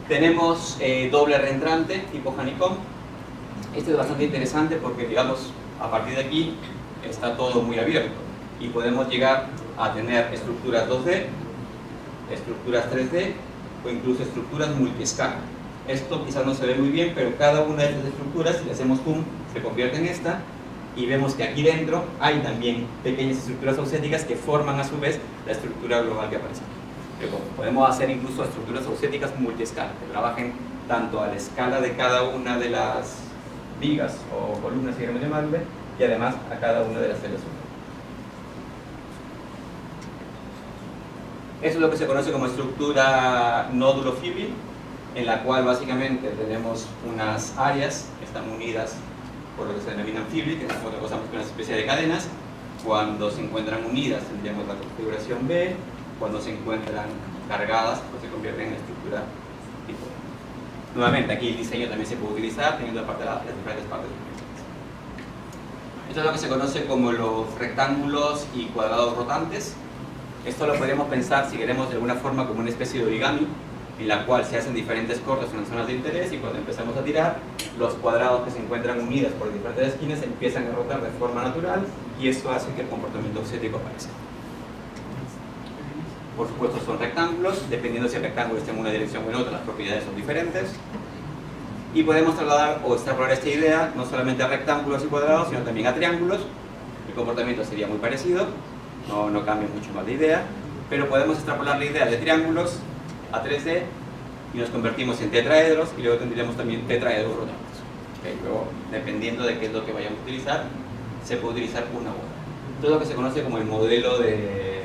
Tenemos doble reentrante tipo honeycomb. Este es bastante interesante porque, digamos, a partir de aquí está todo muy abierto y podemos llegar a tener estructuras 2D, estructuras 3D o incluso estructuras multiescala. Esto quizás no se ve muy bien, pero cada una de estas estructuras, si le hacemos zoom, se convierte en esta, y vemos que aquí dentro hay también pequeñas estructuras auséticas que forman a su vez la estructura global que aparece aquí. Pero podemos hacer incluso estructuras auséticas multiescala, que trabajen tanto a la escala de cada una de las vigas o columnas, si queremos llamarle, y además a cada una de las celdas. Eso es lo que se conoce como estructura nódulo fibril, en la cual básicamente tenemos unas áreas que están unidas por lo que se denominan fibril, que es otra cosa más que una especie de cadenas. Cuando se encuentran unidas tendríamos la configuración B, cuando se encuentran cargadas pues se convierten en estructura tipo B. Nuevamente, aquí el diseño también se puede utilizar teniendo en cuenta las diferentes partes. Esto es lo que se conoce como los rectángulos y cuadrados rotantes. Esto lo podríamos pensar, si queremos, de alguna forma como una especie de origami, en la cual se hacen diferentes cortes en las zonas de interés y cuando empezamos a tirar, los cuadrados que se encuentran unidos por diferentes esquinas empiezan a rotar de forma natural y eso hace que el comportamiento ausético aparezca. Por supuesto son rectángulos, dependiendo si el rectángulo está en una dirección o en otra, las propiedades son diferentes. Y podemos trasladar o extrapolar esta idea no solamente a rectángulos y cuadrados, sino también a triángulos. El comportamiento sería muy parecido, no cambia mucho más de idea, pero podemos extrapolar la idea de triángulos a 3D y nos convertimos en tetraedros y luego tendríamos también tetraedros rotantes. ¿Okay? Luego, dependiendo de qué es lo que vayamos a utilizar, se puede utilizar una u otra. Todo lo que se conoce como el modelo de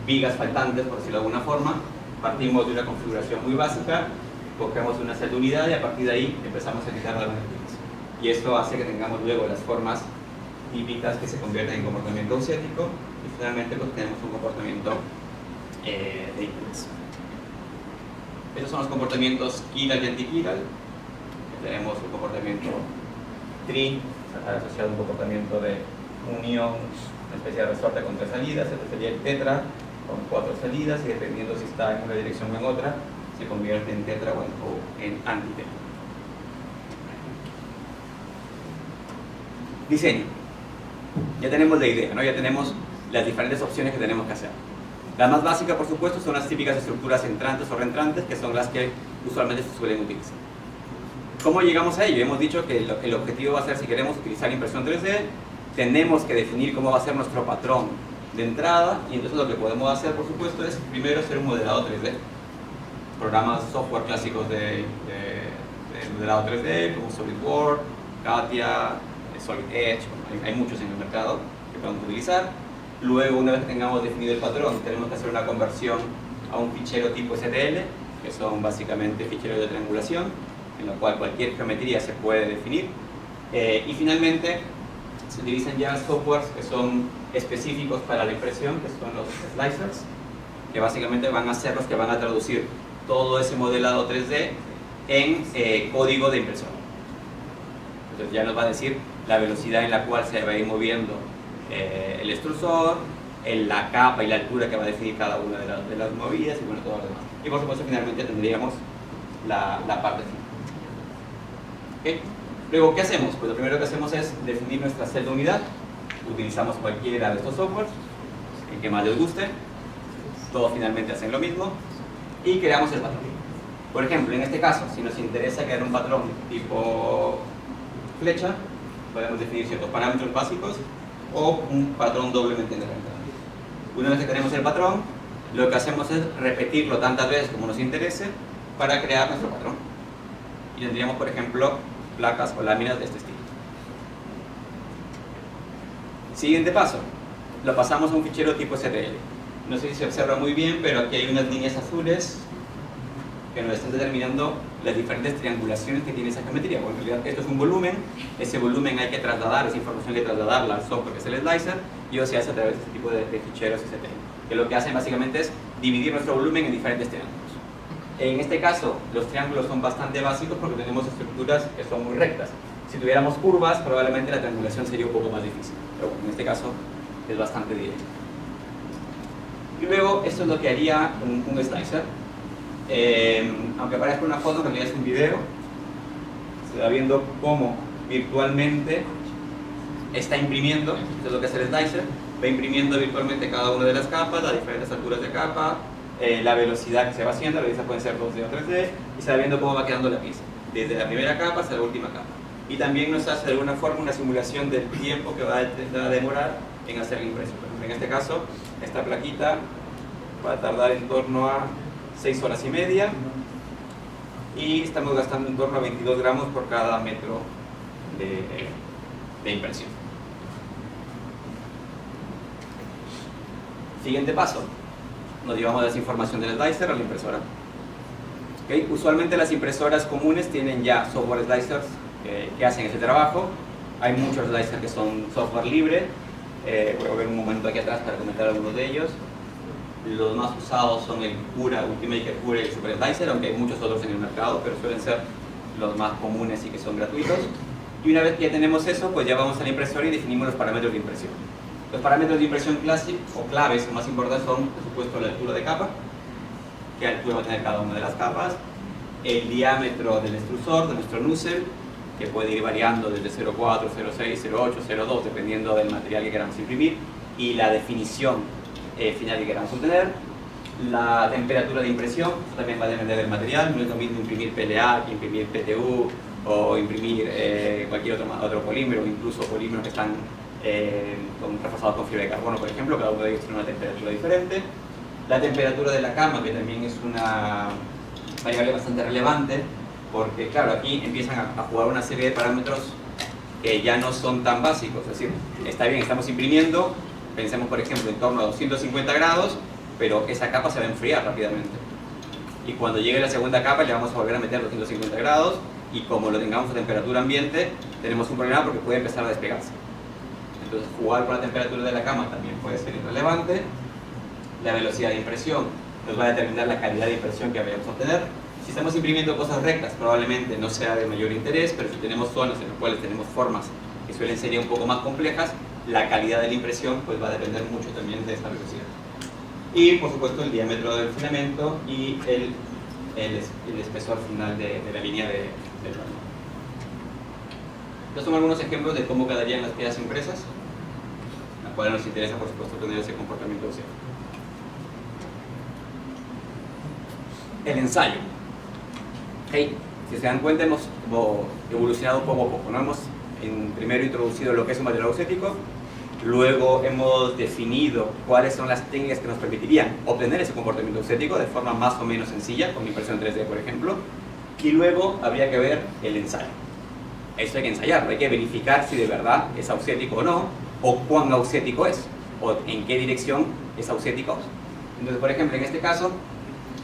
vigas faltantes, por decirlo de alguna forma. Partimos de una configuración muy básica, cogemos una celda unidad y a partir de ahí empezamos a quitar las verticales. Y esto hace que tengamos luego las formas típicas que se convierten en comportamiento ausético y finalmente pues, tenemos un comportamiento de interés. Estos son los comportamientos chiral y antichiral. Tenemos un comportamiento tri, asociado a un comportamiento de unión, una especie de resorte con tres salidas. Este sería el tetra, con 4 salidas y dependiendo si está en una dirección o en otra, se convierte en tetra o en antitetra. Diseño. Ya tenemos la idea, ¿no? Ya tenemos las diferentes opciones que tenemos que hacer. La más básica, por supuesto, son las típicas estructuras entrantes o reentrantes, que son las que usualmente se suelen utilizar. ¿Cómo llegamos a ello? Hemos dicho que el objetivo va a ser, si queremos utilizar impresión 3D, tenemos que definir cómo va a ser nuestro patrón de entrada, y entonces lo que podemos hacer, por supuesto, es primero hacer un modelado 3D. Programas software clásicos de modelado 3D, como SolidWorks, CATIA, Solid Edge, hay muchos en el mercado que podemos utilizar. Luego, una vez que tengamos definido el patrón, tenemos que hacer una conversión a un fichero tipo STL, que son básicamente ficheros de triangulación, en lo cual cualquier geometría se puede definir. Y finalmente, se utilizan ya softwares que son específicos para la impresión, que son los slicers, que básicamente van a ser los que van a traducir todo ese modelado 3D en código de impresión. Entonces ya nos va a decir la velocidad en la cual se va a ir moviendo el extrusor, la capa y la altura que va a definir cada una de las movidas y bueno, todo lo demás. Y por supuesto finalmente tendríamos la parte final. ¿Okay? Luego, ¿qué hacemos? Pues lo primero que hacemos es definir nuestra celda unidad. Utilizamos cualquiera de estos softwares, el que más les guste. Todos finalmente hacen lo mismo. Y creamos el patrón. Por ejemplo, en este caso, si nos interesa crear un patrón tipo flecha, podemos definir ciertos parámetros básicos o un patrón doblemente interpretado. Una vez que tenemos el patrón, lo que hacemos es repetirlo tantas veces como nos interese para crear nuestro patrón. Y tendríamos, por ejemplo, placas o láminas de este estilo. Siguiente paso, lo pasamos a un fichero tipo STL. No sé si se observa muy bien, pero aquí hay unas líneas azules que nos están determinando las diferentes triangulaciones que tiene esa geometría. Bueno, en realidad esto es un volumen, ese volumen hay que trasladar, esa información hay que trasladarla al software que es el slicer, y eso se hace a través de este tipo de ficheros STL, que lo que hacen básicamente es dividir nuestro volumen en diferentes triángulos. En este caso, los triángulos son bastante básicos porque tenemos estructuras que son muy rectas. Si tuviéramos curvas, probablemente la triangulación sería un poco más difícil, pero bueno, en este caso es bastante directo. Y luego, esto es lo que haría un slicer. Aunque parezca una foto, en realidad es un video. Se va viendo cómo virtualmente está imprimiendo, esto es lo que hace el slicer, va imprimiendo virtualmente cada una de las capas, las diferentes alturas de capa, la velocidad que se va haciendo, la velocidad puede ser 2D o 3D, y se va viendo cómo va quedando la pieza, desde la primera capa hasta la última capa. Y también nos hace de alguna forma una simulación del tiempo que va a demorar en hacer la impresión. En este caso, esta plaquita va a tardar en torno a 6 horas y media y estamos gastando en torno a 22 gramos por cada metro de impresión. Siguiente paso, nos llevamos esa información del slicer a la impresora. ¿Okay? Usualmente las impresoras comunes tienen ya software slicers que hacen ese trabajo. Hay muchos slicers que son software libre. Voy a ver un momento aquí atrás para comentar algunos de ellos. Los más usados son el Cura, Ultimaker Cura y el Super Slicer, aunque hay muchos otros en el mercado, pero suelen ser los más comunes y que son gratuitos. Y una vez que ya tenemos eso, pues ya vamos a la impresora y definimos los parámetros de impresión. Los parámetros de impresión clásicos o claves o más importantes son, por supuesto, la altura de capa, qué altura va a tener cada una de las capas, el diámetro del extrusor, de nuestro nozzle, que puede ir variando desde 0,4, 0,6, 0,8, 0,2, dependiendo del material que queramos imprimir, y la definición final que queramos obtener. La temperatura de impresión también va a depender del material, no es lo mismo imprimir PLA que imprimir PTU o imprimir cualquier otro polímero, o incluso polímeros que están reforzados con fibra de carbono, por ejemplo, cada uno de ellos tiene una temperatura diferente. La temperatura de la cama, que también es una variable bastante relevante, porque claro, aquí empiezan a jugar una serie de parámetros que ya no son tan básicos, es decir, está bien, estamos imprimiendo, pensemos por ejemplo en torno a 250 grados, pero esa capa se va a enfriar rápidamente. Y cuando llegue la segunda capa le vamos a volver a meter 250 grados y como lo tengamos a temperatura ambiente, tenemos un problema porque puede empezar a despegarse. Entonces jugar con la temperatura de la cama también puede ser irrelevante. La velocidad de impresión nos va a determinar la calidad de impresión que vayamos a obtener. Si estamos imprimiendo cosas rectas, probablemente no sea de mayor interés, pero si tenemos zonas en las cuales tenemos formas que suelen ser ya un poco más complejas, la calidad de la impresión pues va a depender mucho también de esta velocidad. y por supuesto el diámetro del filamento y el espesor final de la línea del balón. Estos son algunos ejemplos de cómo quedarían las piezas impresas, a las cuales nos interesa por supuesto tener ese comportamiento óseo. El ensayo. Hey, si se dan cuenta, hemos evolucionado poco a poco, ¿no? Hemos primero introducido lo que es un material ausético, luego hemos definido cuáles son las técnicas que nos permitirían obtener ese comportamiento ausético de forma más o menos sencilla, con impresión 3D por ejemplo, y luego habría que ver el ensayo. Eso hay que ensayarlo, hay que verificar si de verdad es ausético o no, o cuán ausético es, o en qué dirección es ausético. Entonces, por ejemplo, en este caso,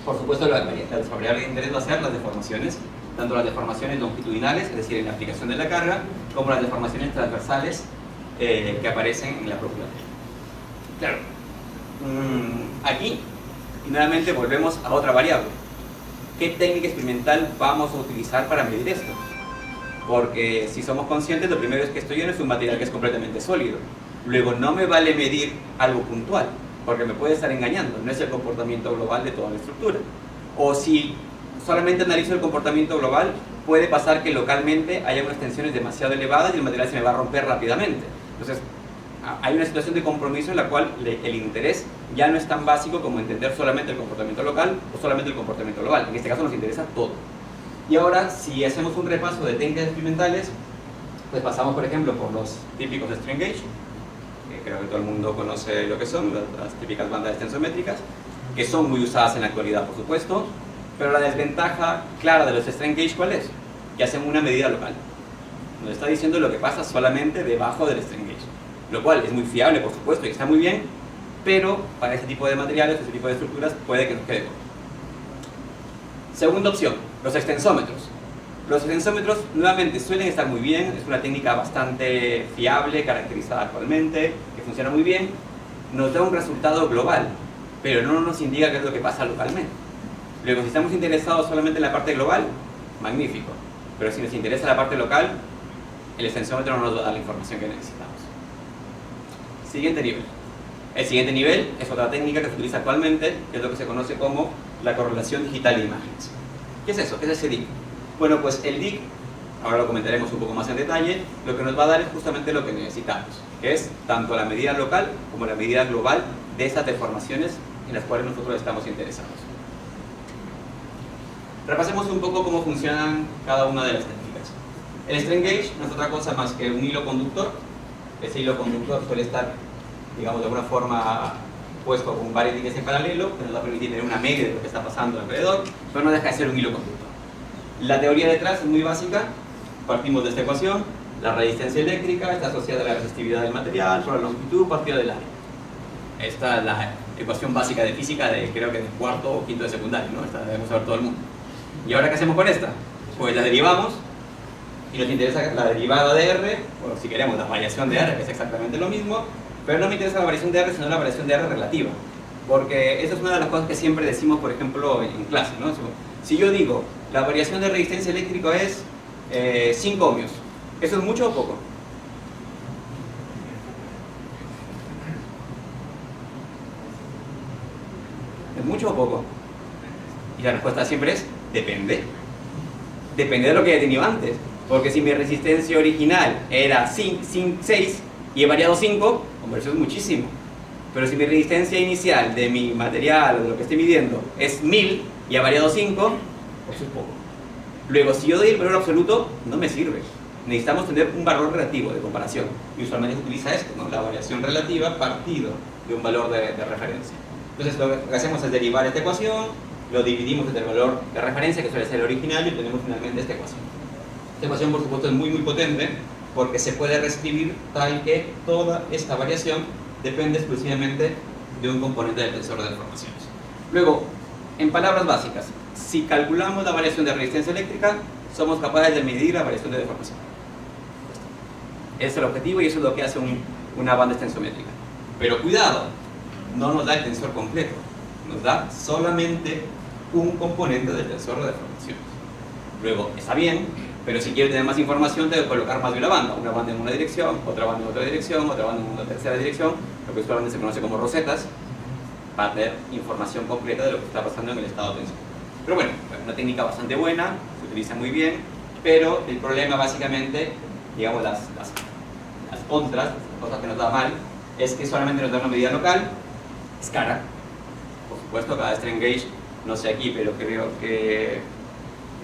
por supuesto, la variable de interés va a ser las deformaciones, tanto las deformaciones longitudinales, es decir, en la aplicación de la carga, como las deformaciones transversales que aparecen en la próxima. Claro, aquí, nuevamente volvemos a otra variable. ¿Qué técnica experimental vamos a utilizar para medir esto? Porque si somos conscientes, lo primero es que esto ya no es un material que es completamente sólido. Luego, no me vale medir algo puntual, porque me puede estar engañando, no es el comportamiento global de toda la estructura. O si solamente analizo el comportamiento global, puede pasar que localmente haya unas tensiones demasiado elevadas y el material se me va a romper rápidamente. Entonces, hay una situación de compromiso en la cual el interés ya no es tan básico como entender solamente el comportamiento local o solamente el comportamiento global. En este caso nos interesa todo. Y ahora, si hacemos un repaso de técnicas experimentales, pues pasamos, por ejemplo, por los típicos strain gauge, que creo que todo el mundo conoce lo que son, las típicas bandas tensométricas, que son muy usadas en la actualidad, por supuesto, pero la desventaja clara de los strain gauge, ¿cuál es? Que hacen una medida local. Nos está diciendo lo que pasa solamente debajo del strain gauge, lo cual es muy fiable, por supuesto, y está muy bien, pero para ese tipo de materiales, ese tipo de estructuras, puede que nos quede corto. Segunda opción, los extensómetros. Los extensómetros nuevamente suelen estar muy bien, es una técnica bastante fiable, caracterizada actualmente, que funciona muy bien, nos da un resultado global, pero no nos indica qué es lo que pasa localmente. Luego, si estamos interesados solamente en la parte global, magnífico, pero si nos interesa la parte local, el extensómetro no nos va a dar la información que necesitamos. Siguiente nivel. El siguiente nivel es otra técnica que se utiliza actualmente, que es lo que se conoce como la correlación digital de imágenes. ¿Qué es eso? ¿Qué es ese DIC? Bueno, pues el DIC, ahora lo comentaremos un poco más en detalle, lo que nos va a dar es justamente lo que necesitamos, que es tanto la medida local como la medida global de esas deformaciones en las cuales nosotros estamos interesados. Repasemos un poco cómo funcionan cada una de las técnicas. El strain gauge no es otra cosa más que un hilo conductor. Ese hilo conductor suele estar, digamos, de alguna forma puesto con varios diques en paralelo, que nos va a permitir tener una media de lo que está pasando alrededor, pero no deja de ser un hilo conductor. La teoría detrás es muy básica, partimos de esta ecuación, la resistencia eléctrica está asociada a la resistividad del material por la longitud partida del área. Esta es la ecuación básica de física de, creo que de cuarto o quinto de secundario, ¿no? Esta debemos saber todo el mundo. ¿Y ahora qué hacemos con esta? Pues la derivamos y nos interesa la derivada de R, o si queremos la variación de R, que es exactamente lo mismo, pero no me interesa la variación de R, sino la variación de R relativa, porque esa es una de las cosas que siempre decimos, por ejemplo, en clase, ¿no? Si yo digo, la variación de resistencia eléctrica es 5 ohmios, ¿eso es mucho o poco? ¿Es mucho o poco? Y la respuesta siempre es, depende. Depende de lo que he tenido antes, porque si mi resistencia original era 6 y he variado 5, hombre, eso es muchísimo. Pero si mi resistencia inicial de mi material o de lo que estoy midiendo es 1000 y ha variado 5, eso es poco. Luego, si yo doy el valor absoluto, no me sirve. Necesitamos tener un valor relativo de comparación. Y usualmente se utiliza esto, ¿no? La variación relativa partido de un valor de referencia. Entonces, lo que hacemos es derivar esta ecuación, lo dividimos entre el valor de referencia, que suele ser el original, y obtenemos finalmente esta ecuación. Esta ecuación, por supuesto, es muy potente, porque se puede reescribir tal que toda esta variación depende exclusivamente de un componente del tensor de deformaciones. Luego, en palabras básicas, si calculamos la variación de resistencia eléctrica, somos capaces de medir la variación de deformación. Ese es el objetivo y eso es lo que hace una banda tensométrica. Pero cuidado, no nos da el tensor completo, nos da solamente un componente del tensor de deformaciones. Luego, está bien, pero si quiero tener más información, tengo que colocar más de una banda en una dirección, otra banda en otra dirección, otra banda en una tercera dirección, lo que usualmente se conoce como rosetas, para tener información completa de lo que está pasando en el estado de tensión. Pero bueno, es una técnica bastante buena, se utiliza muy bien, pero el problema básicamente, digamos las contras, las cosas que nos da mal, es que solamente nos da una medida local, es cara. Por supuesto, cada strain gauge, no sé aquí, pero creo que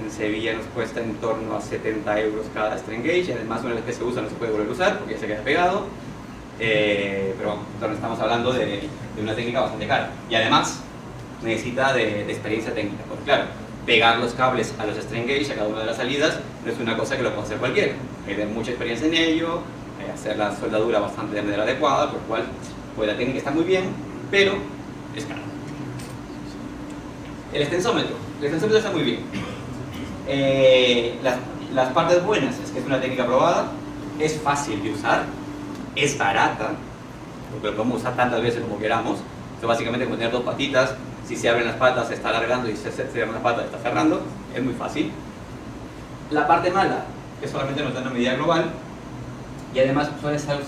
en Sevilla nos cuesta en torno a 70 euros cada strain gauge, y además una vez que se usa no se puede volver a usar porque ya se queda pegado. Pero bueno, entonces estamos hablando de una técnica bastante cara, y además necesita de experiencia técnica, porque claro, pegar los cables a los strain gauge a cada una de las salidas no es una cosa que lo puede hacer cualquiera, hay que tener mucha experiencia en ello, hacer la soldadura bastante de manera adecuada, por lo cual pues la técnica está muy bien, pero es cara. El extensómetro está muy bien. Las partes buenas es que es una técnica probada, es fácil de usar, es barata, porque lo podemos usar tantas veces como queramos. Esto básicamente es poner dos patitas, si se abren las patas se está alargando y si se cierran las patas se está cerrando, es muy fácil. La parte mala, que solamente nos da una medida global, y además suele ser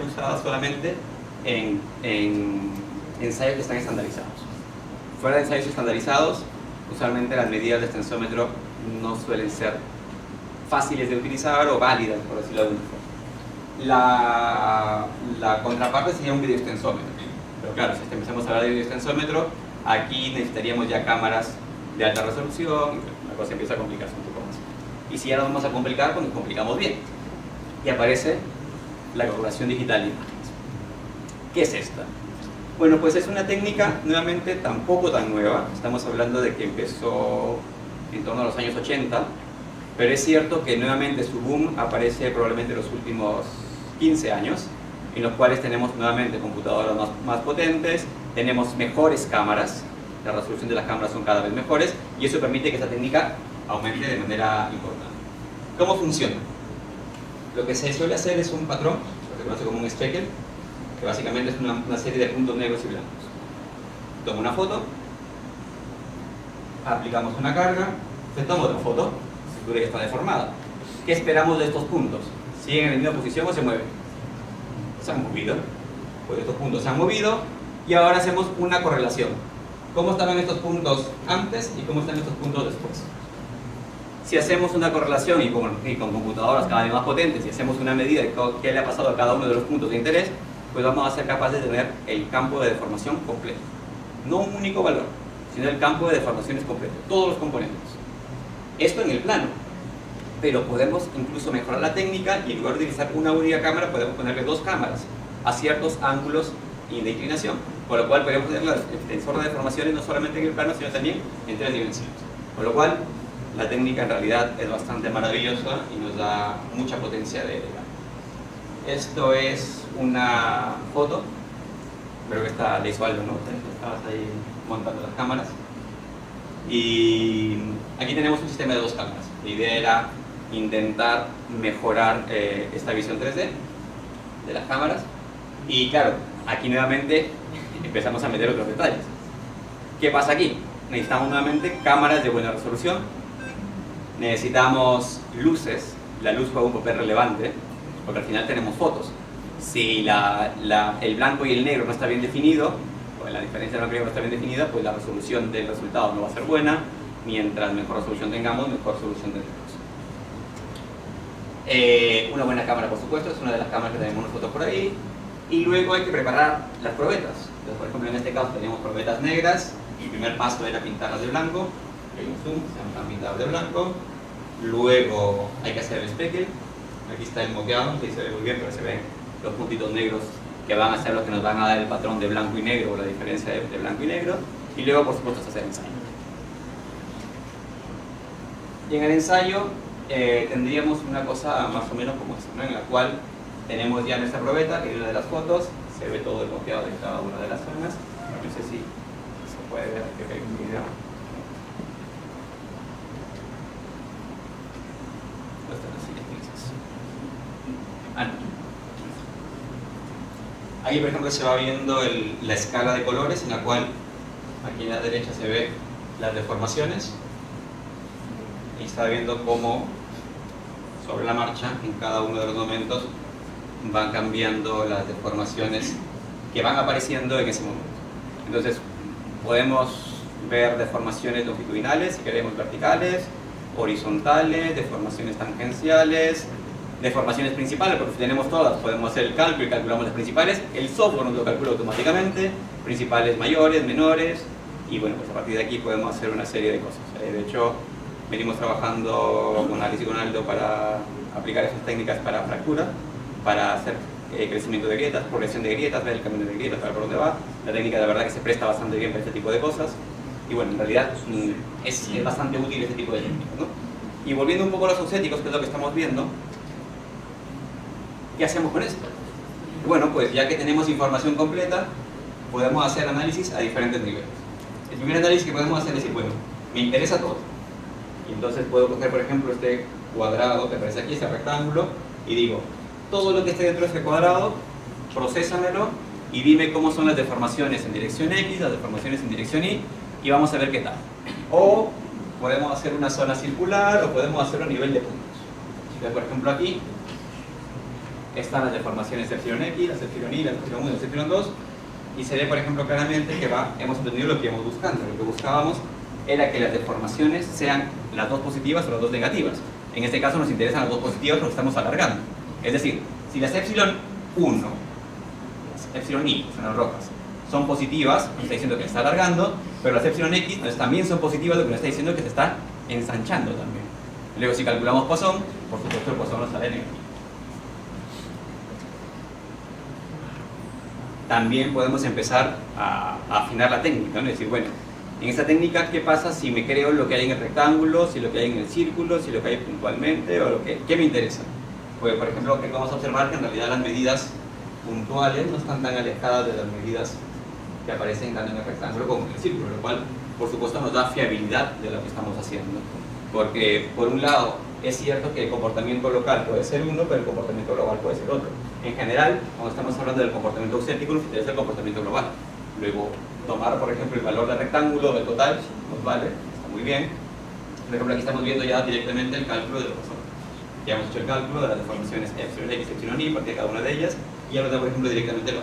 usada solamente en ensayos que están estandarizados. Fuera de ensayos estandarizados, usualmente las medidas de extensómetro no suelen ser fáciles de utilizar o válidas, por decirlo de alguna forma. La contraparte sería un videoextensómetro. Pero claro, si empezamos a hablar de videoextensómetro, aquí necesitaríamos ya cámaras de alta resolución, la cosa empieza a complicarse un poco más. Y si ya nos vamos a complicar, pues nos complicamos bien. Y aparece la calculación digital de imágenes. ¿Qué es esta? Bueno, pues es una técnica nuevamente tampoco tan nueva. Estamos hablando de que empezó en torno a los años 80, pero es cierto que nuevamente su boom aparece probablemente en los últimos 15 años, en los cuales tenemos nuevamente computadoras más potentes, tenemos mejores cámaras, la resolución de las cámaras son cada vez mejores, y eso permite que esta técnica aumente de manera importante. ¿Cómo funciona? Lo que se suele hacer es un patrón, lo que se conoce como un speckle, que básicamente es una serie de puntos negros y blancos. Tomo una foto, aplicamos una carga, se toma otra foto, la estructura ya está deformada. ¿Qué esperamos de estos puntos? ¿Siguen en la misma posición o se mueven? Se han movido, pues estos puntos se han movido, y ahora hacemos una correlación. ¿Cómo estaban estos puntos antes y cómo están estos puntos después? Si hacemos una correlación y con computadoras cada vez más potentes y hacemos una medida de qué le ha pasado a cada uno de los puntos de interés, pues vamos a ser capaces de tener el campo de deformación completo. No un único valor, sino el campo de deformaciones completo, todos los componentes. Esto en el plano, pero podemos incluso mejorar la técnica y en lugar de utilizar una única cámara podemos ponerle dos cámaras a ciertos ángulos y de inclinación, por lo cual podemos tener el tensor de deformaciones no solamente en el plano, sino también en 3 dimensiones. Por lo cual, la técnica en realidad es bastante maravillosa y nos da mucha potencia de elevar. Esto es una foto, creo que está de Isualdo, ¿no? Estabas ahí montando las cámaras. Y aquí tenemos un sistema de dos cámaras. La idea era intentar mejorar esta visión 3D de las cámaras. Y claro, aquí nuevamente empezamos a meter otros detalles. ¿Qué pasa aquí? Necesitamos nuevamente cámaras de buena resolución. Necesitamos luces. La luz juega un papel relevante, porque al final tenemos fotos. Si el blanco y el negro no está bien definido, o la diferencia del blanco y el negro no está bien definida, pues la resolución del resultado no va a ser buena. Mientras mejor resolución tengamos, mejor solución tendremos. Una buena cámara, por supuesto, es una de las cámaras que tenemos nosotros por ahí. Y luego hay que preparar las probetas. Entonces, por ejemplo, en este caso teníamos probetas negras. El primer paso era pintarlas de blanco. Hay un zoom, se van a pintar de blanco. Luego hay que hacer el speckle. Aquí está el moqueado, no se ve muy bien, pero se ven los puntitos negros que van a ser los que nos van a dar el patrón de blanco y negro, o la diferencia de blanco y negro. Y luego, por supuesto, se hace el ensayo. Y en el ensayo tendríamos una cosa más o menos como esta, ¿no? En la cual tenemos ya nuestra probeta, que es una de las fotos, se ve todo el moqueado de cada una de las zonas. No sé si se puede ver, que hay un video. Aquí, por ejemplo, se va viendo la escala de colores, en la cual aquí en la derecha se ve las deformaciones, y está viendo cómo sobre la marcha en cada uno de los momentos van cambiando las deformaciones que van apareciendo en ese momento. Entonces, podemos ver deformaciones longitudinales, si queremos verticales, horizontales, deformaciones tangenciales, deformaciones principales, porque si tenemos todas, podemos hacer el cálculo y calculamos las principales. El software nos lo calcula automáticamente, principales mayores, menores, y bueno, pues a partir de aquí podemos hacer una serie de cosas. De hecho, venimos trabajando con Alice y con Aldo para aplicar esas técnicas para fractura, para hacer crecimiento de grietas, progresión de grietas, ver el camino de grietas, para por dónde va. La técnica de verdad que se presta bastante bien para este tipo de cosas. Y bueno, en realidad es bastante útil este tipo de técnicas, ¿no? Y volviendo un poco a los auxéticos, que es lo que estamos viendo, ¿qué hacemos con esto? Bueno, pues ya que tenemos información completa, podemos hacer análisis a diferentes niveles. El primer análisis que podemos hacer es decir, bueno, me interesa todo. Y entonces puedo coger, por ejemplo, este cuadrado que aparece aquí, este rectángulo, y digo, todo lo que esté dentro de este cuadrado, procésamelo y dime cómo son las deformaciones en dirección X, las deformaciones en dirección Y, y vamos a ver qué tal. O podemos hacer una zona circular, o podemos hacerlo a nivel de puntos. Entonces, por ejemplo, aquí están las deformaciones epsilon X, las epsilon Y, las epsilon 1, las epsilon 2, y se ve, por ejemplo, claramente que hemos entendido lo que íbamos buscando. Lo que buscábamos era que las deformaciones sean las dos positivas o las dos negativas. En este caso nos interesan las dos positivas porque estamos alargando. Es decir, si las epsilon 1, las epsilon Y, son las rojas, son positivas, nos está diciendo que se está alargando, pero las epsilon X también son positivas, lo que nos está diciendo que se está ensanchando también. Luego, si calculamos Poisson, por supuesto el Poisson nos sale negativo. También podemos empezar a afinar la técnica, ¿no? Es decir, bueno, en esta técnica, ¿qué pasa si me creo lo que hay en el rectángulo, si lo que hay en el círculo, si lo que hay puntualmente, o ¿qué me interesa? Pues, por ejemplo, que vamos a observar que en realidad las medidas puntuales no están tan alejadas de las medidas que aparecen tanto en el rectángulo como en el círculo, lo cual, por supuesto, nos da fiabilidad de lo que estamos haciendo. Porque, por un lado, es cierto que el comportamiento local puede ser uno, pero el comportamiento global puede ser otro. En general, cuando estamos hablando del comportamiento auxético, nos interesa el comportamiento global. Luego, tomar, por ejemplo, el valor del rectángulo del total nos vale, está muy bien. Por ejemplo, aquí estamos viendo ya directamente el cálculo de los Poisson. Ya hemos hecho el cálculo de las deformaciones epsilon X, epsilon Y, parte de cada una de ellas, y ahora, por ejemplo, directamente lo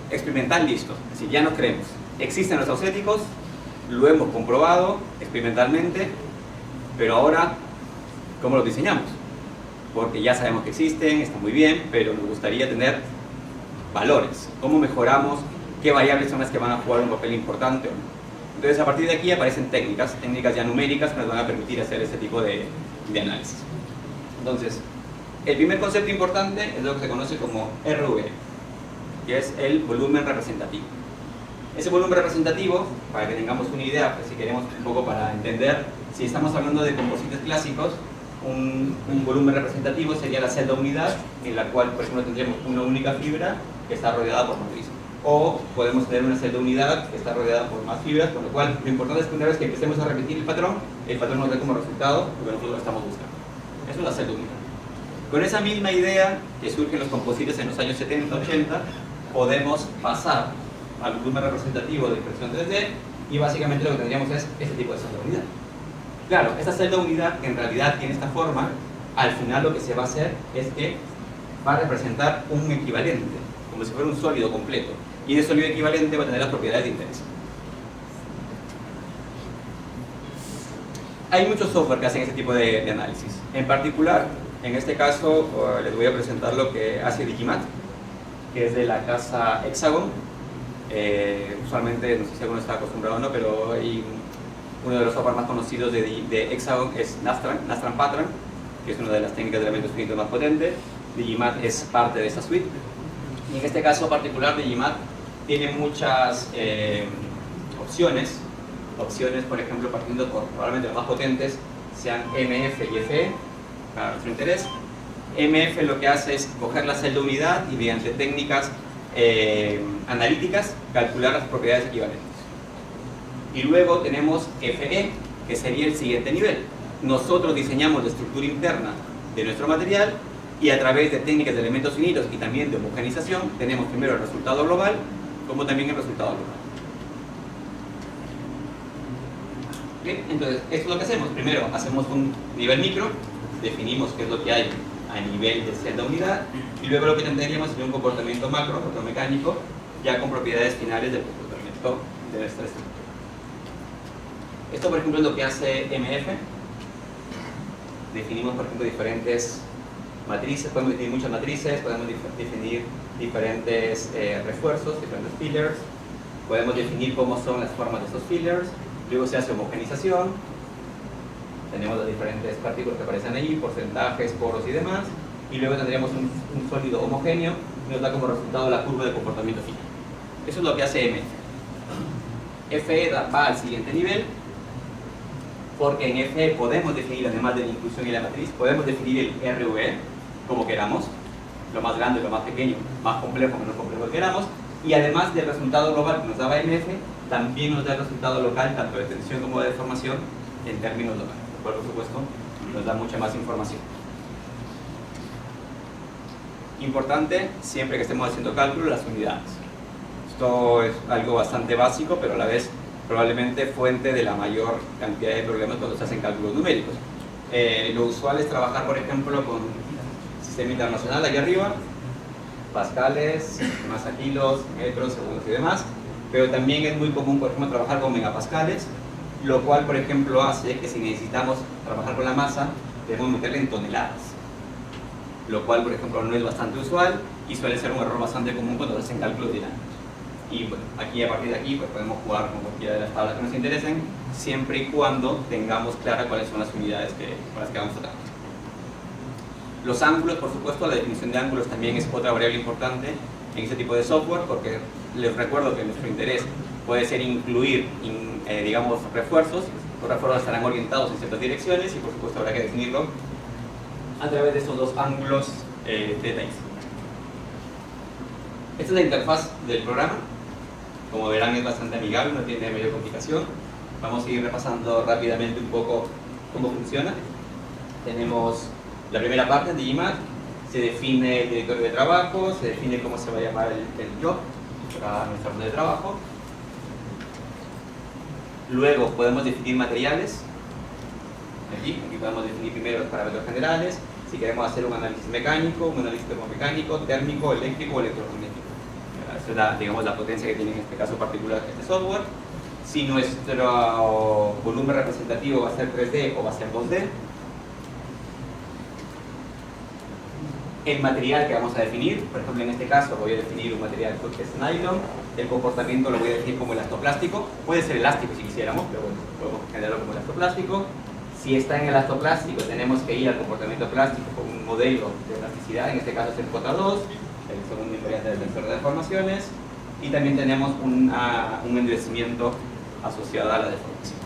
experimental, listo. Es decir, ya nos creemos. Existen los auxéticos, lo hemos comprobado experimentalmente, pero ahora, ¿cómo los diseñamos? Porque ya sabemos que existen, está muy bien, pero nos gustaría tener valores. ¿Cómo mejoramos? ¿Qué variables son las que van a jugar un papel importante o no? Entonces, a partir de aquí aparecen técnicas ya numéricas que nos van a permitir hacer este tipo de análisis. Entonces, el primer concepto importante es lo que se conoce como RV, que es el volumen representativo. Ese volumen representativo, para que tengamos una idea, pues si queremos un poco para entender, si estamos hablando de composites clásicos, un volumen representativo sería la celda unidad, en la cual, por ejemplo, tendríamos una única fibra que está rodeada por matriz. O podemos tener una celda unidad que está rodeada por más fibras, con lo cual lo importante es que una vez que empecemos a repetir el patrón nos dé como resultado lo que nosotros estamos buscando. Eso es la celda unidad. Con esa misma idea que surge en los composites en los años 70-80, podemos pasar al volumen representativo de impresión 3D y básicamente lo que tendríamos es este tipo de celda unidad. Claro, esta celda unidad que en realidad tiene esta forma, al final lo que se va a hacer es que va a representar un equivalente, como si fuera un sólido completo, y ese sólido equivalente va a tener las propiedades de interés. Hay muchos software que hacen este tipo de análisis. En particular, en este caso, les voy a presentar lo que hace Digimat, que es de la casa Hexagon. Usualmente, no sé si alguno está acostumbrado o no, pero hay uno de los software más conocidos de Hexagon es Nastran Patran, que es una de las técnicas de elementos finitos más potentes. Digimat es parte de esa suite. Y en este caso particular, Digimat tiene muchas opciones, por ejemplo, partiendo por probablemente las más potentes, sean MF y FE, para nuestro interés. MF lo que hace es coger la celda unidad y mediante técnicas analíticas calcular las propiedades equivalentes. Y luego tenemos FE, que sería el siguiente nivel. Nosotros diseñamos la estructura interna de nuestro material y a través de técnicas de elementos finitos y también de homogenización tenemos primero el resultado global como también el resultado global. ¿Okay? Entonces, esto es lo que hacemos. Primero hacemos un nivel micro, definimos qué es lo que hay a nivel de celda unidad, y luego lo que tendríamos sería un comportamiento macro, mecánico, ya con propiedades finales del comportamiento de nuestra estructura. Esto, por ejemplo, es lo que hace MF. Definimos, por ejemplo, diferentes matrices, podemos definir muchas matrices, podemos definir diferentes refuerzos, diferentes fillers, podemos definir cómo son las formas de esos fillers, luego se hace homogenización, tenemos las diferentes partículas que aparecen ahí, porcentajes, poros y demás, y luego tendríamos un sólido homogéneo y nos da como resultado la curva de comportamiento final. Eso es lo que hace MF. FE va al siguiente nivel, porque en FE podemos definir, además de la inclusión y la matriz, podemos definir el RV como queramos, lo más grande, lo más pequeño, más complejo, menos complejo que queramos, y además del resultado global que nos daba MF, también nos da el resultado local, tanto de tensión como de deformación, en términos locales, lo cual, por supuesto, nos da mucha más información. Importante, siempre que estemos haciendo cálculo, las unidades. Esto es algo bastante básico, pero a la vez probablemente fuente de la mayor cantidad de problemas cuando se hacen cálculos numéricos. Lo usual es trabajar, por ejemplo, con sistema internacional aquí arriba, pascales, masa kilos, metros, segundos y demás, pero también es muy común, por ejemplo, trabajar con megapascales, lo cual, por ejemplo, hace que si necesitamos trabajar con la masa, debemos meterle en toneladas, lo cual, por ejemplo, no es bastante usual y suele ser un error bastante común cuando se hacen cálculos dinámicos. Y bueno, aquí, a partir de aquí, pues podemos jugar con cualquiera de las tablas que nos interesen, siempre y cuando tengamos clara cuáles son las unidades con las que vamos a trabajar. Los ángulos, por supuesto, la definición de ángulos también es otra variable importante en este tipo de software, porque les recuerdo que nuestro interés puede ser incluir, digamos, refuerzos. Los refuerzos estarán orientados en ciertas direcciones y, por supuesto, habrá que definirlo a través de estos dos ángulos θ y. Esta es la interfaz del programa. Como verán, es bastante amigable, no tiene mayor complicación. Vamos a ir repasando rápidamente un poco cómo funciona. Tenemos la primera parte de IMAT, se define el directorio de trabajo, se define cómo se va a llamar el job para nuestra orden de trabajo. Luego podemos definir materiales. Aquí podemos definir primero los parámetros generales. Si queremos hacer un análisis mecánico, un análisis termomecánico, térmico, eléctrico o electromagnético. Esa es la, digamos, la potencia que tiene en este caso particular este software. Si nuestro volumen representativo va a ser 3D o va a ser 2D. El material que vamos a definir, por ejemplo, en este caso voy a definir un material que es nylon. El comportamiento lo voy a definir como elastoplástico. Puede ser elástico si quisiéramos, pero bueno, podemos generarlo como elastoplástico. Si está en elastoplástico, tenemos que ir al comportamiento plástico con un modelo de elasticidad, en este caso es el J2, el segundo invariante del tensor de deformaciones, y también tenemos un endurecimiento asociado a la deformación.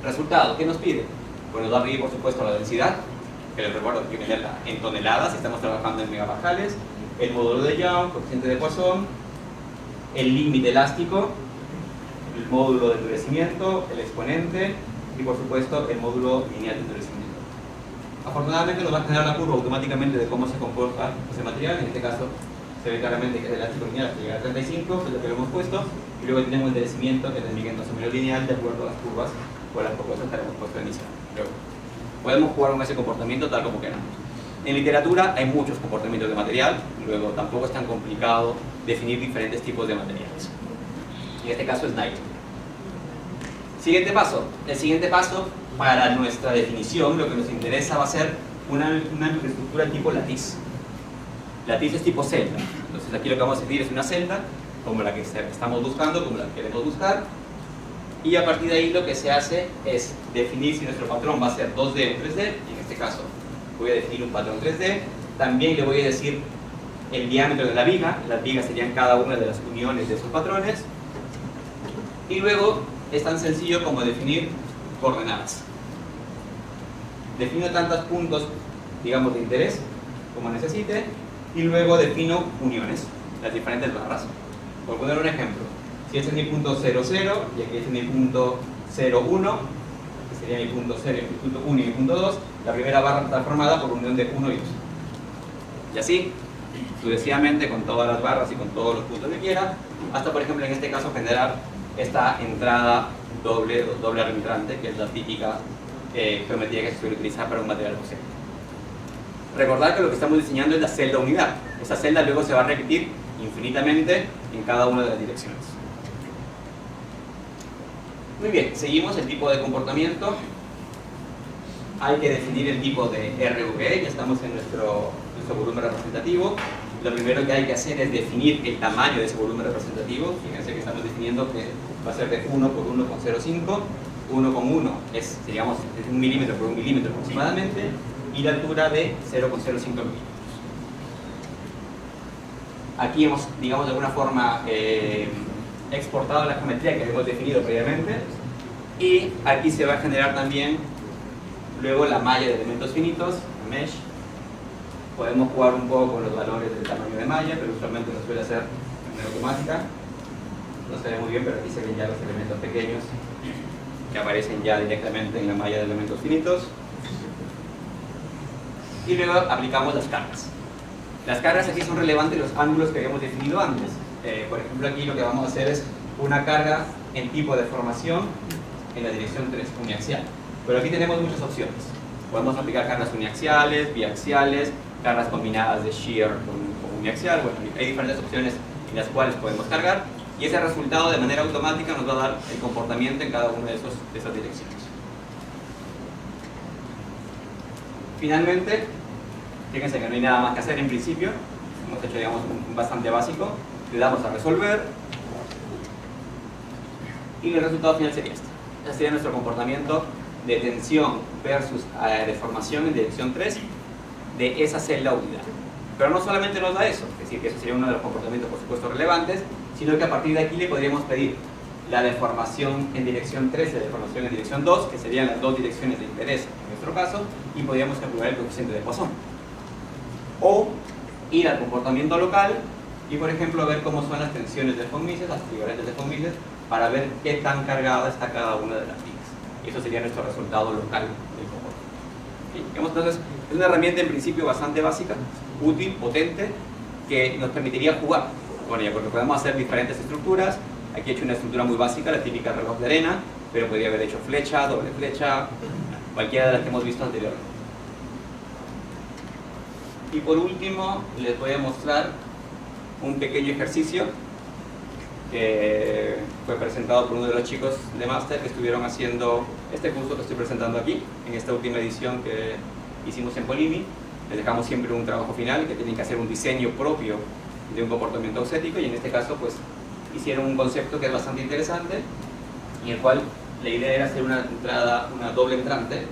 Resultado, ¿qué nos pide? Pues nos va a pedir, por supuesto, la densidad, que les recuerdo que hay que meterla en toneladas, si estamos trabajando en megapascales, el módulo de Young, coeficiente de Poisson, el límite elástico, el módulo de endurecimiento, el exponente, y por supuesto el módulo lineal de endurecimiento. Afortunadamente nos va a generar la curva automáticamente de cómo se comporta ese material. En este caso se ve claramente que es el elástico lineal que llega a 35, que es lo que lo hemos puesto, y luego tenemos el endurecimiento que también es más o menos lineal de acuerdo a las curvas o a las propuestas que hemos puesto inicialmente. Pero podemos jugar con ese comportamiento tal como queramos. En literatura hay muchos comportamientos de material, luego tampoco es tan complicado definir diferentes tipos de materiales. En este caso es nylon. Siguiente paso. El siguiente paso para nuestra definición, lo que nos interesa va a ser una microestructura tipo latiz. Latiz es tipo celda. Entonces aquí lo que vamos a definir es una celda, como la que estamos buscando, como la que queremos buscar. Y a partir de ahí lo que se hace es definir si nuestro patrón va a ser 2D o 3D. Y en este caso voy a definir un patrón 3D. También le voy a decir el diámetro de la viga. Las vigas serían cada una de las uniones de esos patrones. Y luego es tan sencillo como definir coordenadas. Defino tantos puntos, digamos, de interés como necesite, y luego defino uniones, las diferentes barras. Por poner un ejemplo, si este es mi punto 0, 0, y aquí este es mi punto 0, 1, que sería mi punto 0, mi punto 1 y mi punto 2, la primera barra está formada por unión de 1 y 2. Y así, sucesivamente, con todas las barras y con todos los puntos que quiera, hasta, por ejemplo, en este caso, generar esta entrada doble reentrante, que es la típica geometría que se suele utilizar para un material oxidado. Recordad que lo que estamos diseñando es la celda unidad. Esa celda luego se va a repetir infinitamente en cada una de las direcciones. Muy bien, seguimos el tipo de comportamiento. Hay que definir el tipo de RVE, ya estamos en nuestro volumen representativo. Lo primero que hay que hacer es definir el tamaño de ese volumen representativo. Fíjense que estamos definiendo que va a ser de 1 por 1,05. 1,1 es, digamos, 1 milímetro por 1 milímetro aproximadamente, y la altura de 0,05 milímetros. Aquí hemos, digamos, de alguna forma exportado la geometría que hemos definido previamente, y aquí se va a generar también luego la malla de elementos finitos, mesh. Podemos jugar un poco con los valores del tamaño de malla, pero usualmente lo suele hacer de manera automática. No se ve muy bien, pero aquí se ven ya los elementos pequeños que aparecen ya directamente en la malla de elementos finitos. Y luego aplicamos las cargas. Las cargas aquí son relevantes los ángulos que habíamos definido antes. Por ejemplo, aquí lo que vamos a hacer es una carga en tipo de formación en la dirección 3 uniaxial. Pero aquí tenemos muchas opciones. Podemos aplicar cargas uniaxiales, biaxiales, cargas combinadas de shear con uniaxial. Bueno, hay diferentes opciones en las cuales podemos cargar, y ese resultado de manera automática nos va a dar el comportamiento en cada una de esas direcciones. Finalmente, fíjense que no hay nada más que hacer en principio. Hemos hecho, digamos, un bastante básico. Le damos a resolver y el resultado final sería este. Este sería nuestro comportamiento de tensión versus deformación en dirección 3 de esa celda unidad. Pero no solamente nos da eso, es decir, que eso sería uno de los comportamientos, por supuesto, relevantes, sino que a partir de aquí le podríamos pedir la deformación en dirección 3 y la deformación en dirección 2, que serían las dos direcciones de interés en nuestro caso, y podríamos calcular el coeficiente de Poisson. O ir al comportamiento local y, por ejemplo, ver cómo son las tensiones de von Mises, las equivalentes de von Mises, para ver qué tan cargada está cada una de las líneas. Y eso sería nuestro resultado local del comportamiento. ¿Sí? Entonces, es una herramienta en principio bastante básica, útil, potente, que nos permitiría jugar con ella, porque podemos hacer diferentes estructuras. Aquí he hecho una estructura muy básica, la típica reloj de arena, pero podría haber hecho flecha, doble flecha, cualquiera de las que hemos visto anteriormente. Y por último, les voy a mostrar un pequeño ejercicio que fue presentado por uno de los chicos de máster que estuvieron haciendo este curso que estoy presentando aquí, en esta última edición que hicimos en Polimi. Les dejamos siempre un trabajo final que tienen que hacer un diseño propio de un comportamiento auxético, y en este caso pues hicieron un concepto que es bastante interesante, en el cual la idea era hacer una entrada, una doble entrante,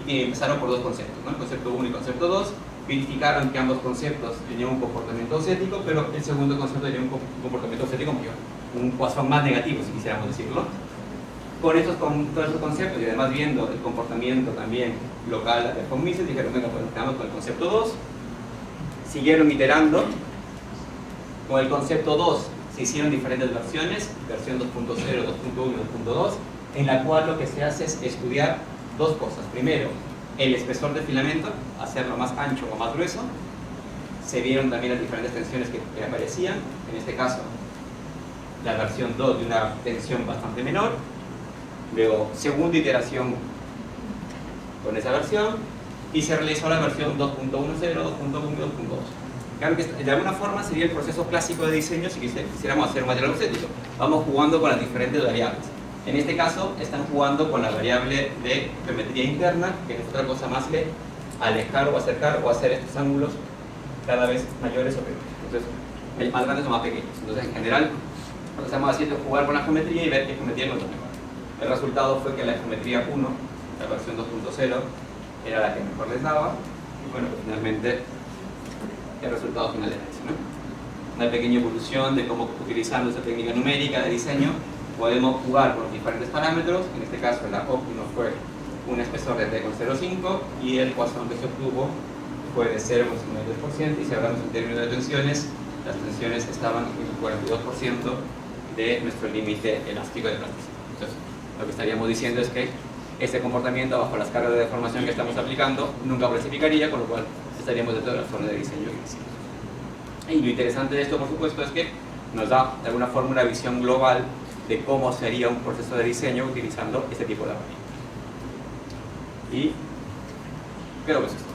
y empezaron por dos conceptos, ¿no? El concepto 1 y el concepto 2. Verificaron que ambos conceptos tenían un comportamiento auxético, pero el segundo concepto tenía un comportamiento auxético mayor, un Poisson más negativo, si quisiéramos decirlo. Con todos esos conceptos, y además viendo el comportamiento también local de von Mises, dijeron, venga, pues nos quedamos con el concepto 2. Siguieron iterando. Con el concepto 2 se hicieron diferentes versiones, versión 2.0, 2.1 y 2.2, en la cual lo que se hace es estudiar dos cosas. Primero, el espesor del filamento, hacerlo más ancho o más grueso. Se vieron también las diferentes tensiones que aparecían. En este caso, la versión 2 de una tensión bastante menor. Luego, segunda iteración con esa versión, y se realizó la versión 2.10, 2.1 y 2.2. Claro que de alguna forma sería el proceso clásico de diseño si quisiéramos hacer un material auxético. Vamos jugando con las diferentes variables. En este caso, están jugando con la variable de geometría interna, que no es otra cosa más que alejar o acercar o hacer estos ángulos cada vez mayores o peores. Entonces, más grandes o más pequeños. Entonces, en general, lo que estamos haciendo es jugar con la geometría y ver qué geometría nos da mejor. El resultado fue que la geometría 1, la versión 2.0, era la que mejor les daba, y bueno, pues finalmente el resultado final era ese, ¿no? Una pequeña evolución de cómo, utilizando esa técnica numérica de diseño, podemos jugar con los diferentes parámetros. En este caso, la óptima fue un espesor de T,05 y el Poisson que se obtuvo fue de 0,53%, y si hablamos en términos de tensiones, las tensiones estaban en el 42% de nuestro límite elástico de plasticidad. Entonces, lo que estaríamos diciendo es que este comportamiento bajo las cargas de deformación que estamos aplicando nunca clasificaría, con lo cual estaríamos dentro de la zona de diseño que hicimos. Y lo interesante de esto, por supuesto, es que nos da de alguna forma una visión global de cómo sería un proceso de diseño utilizando este tipo de herramientas. Y creo que eso es todo.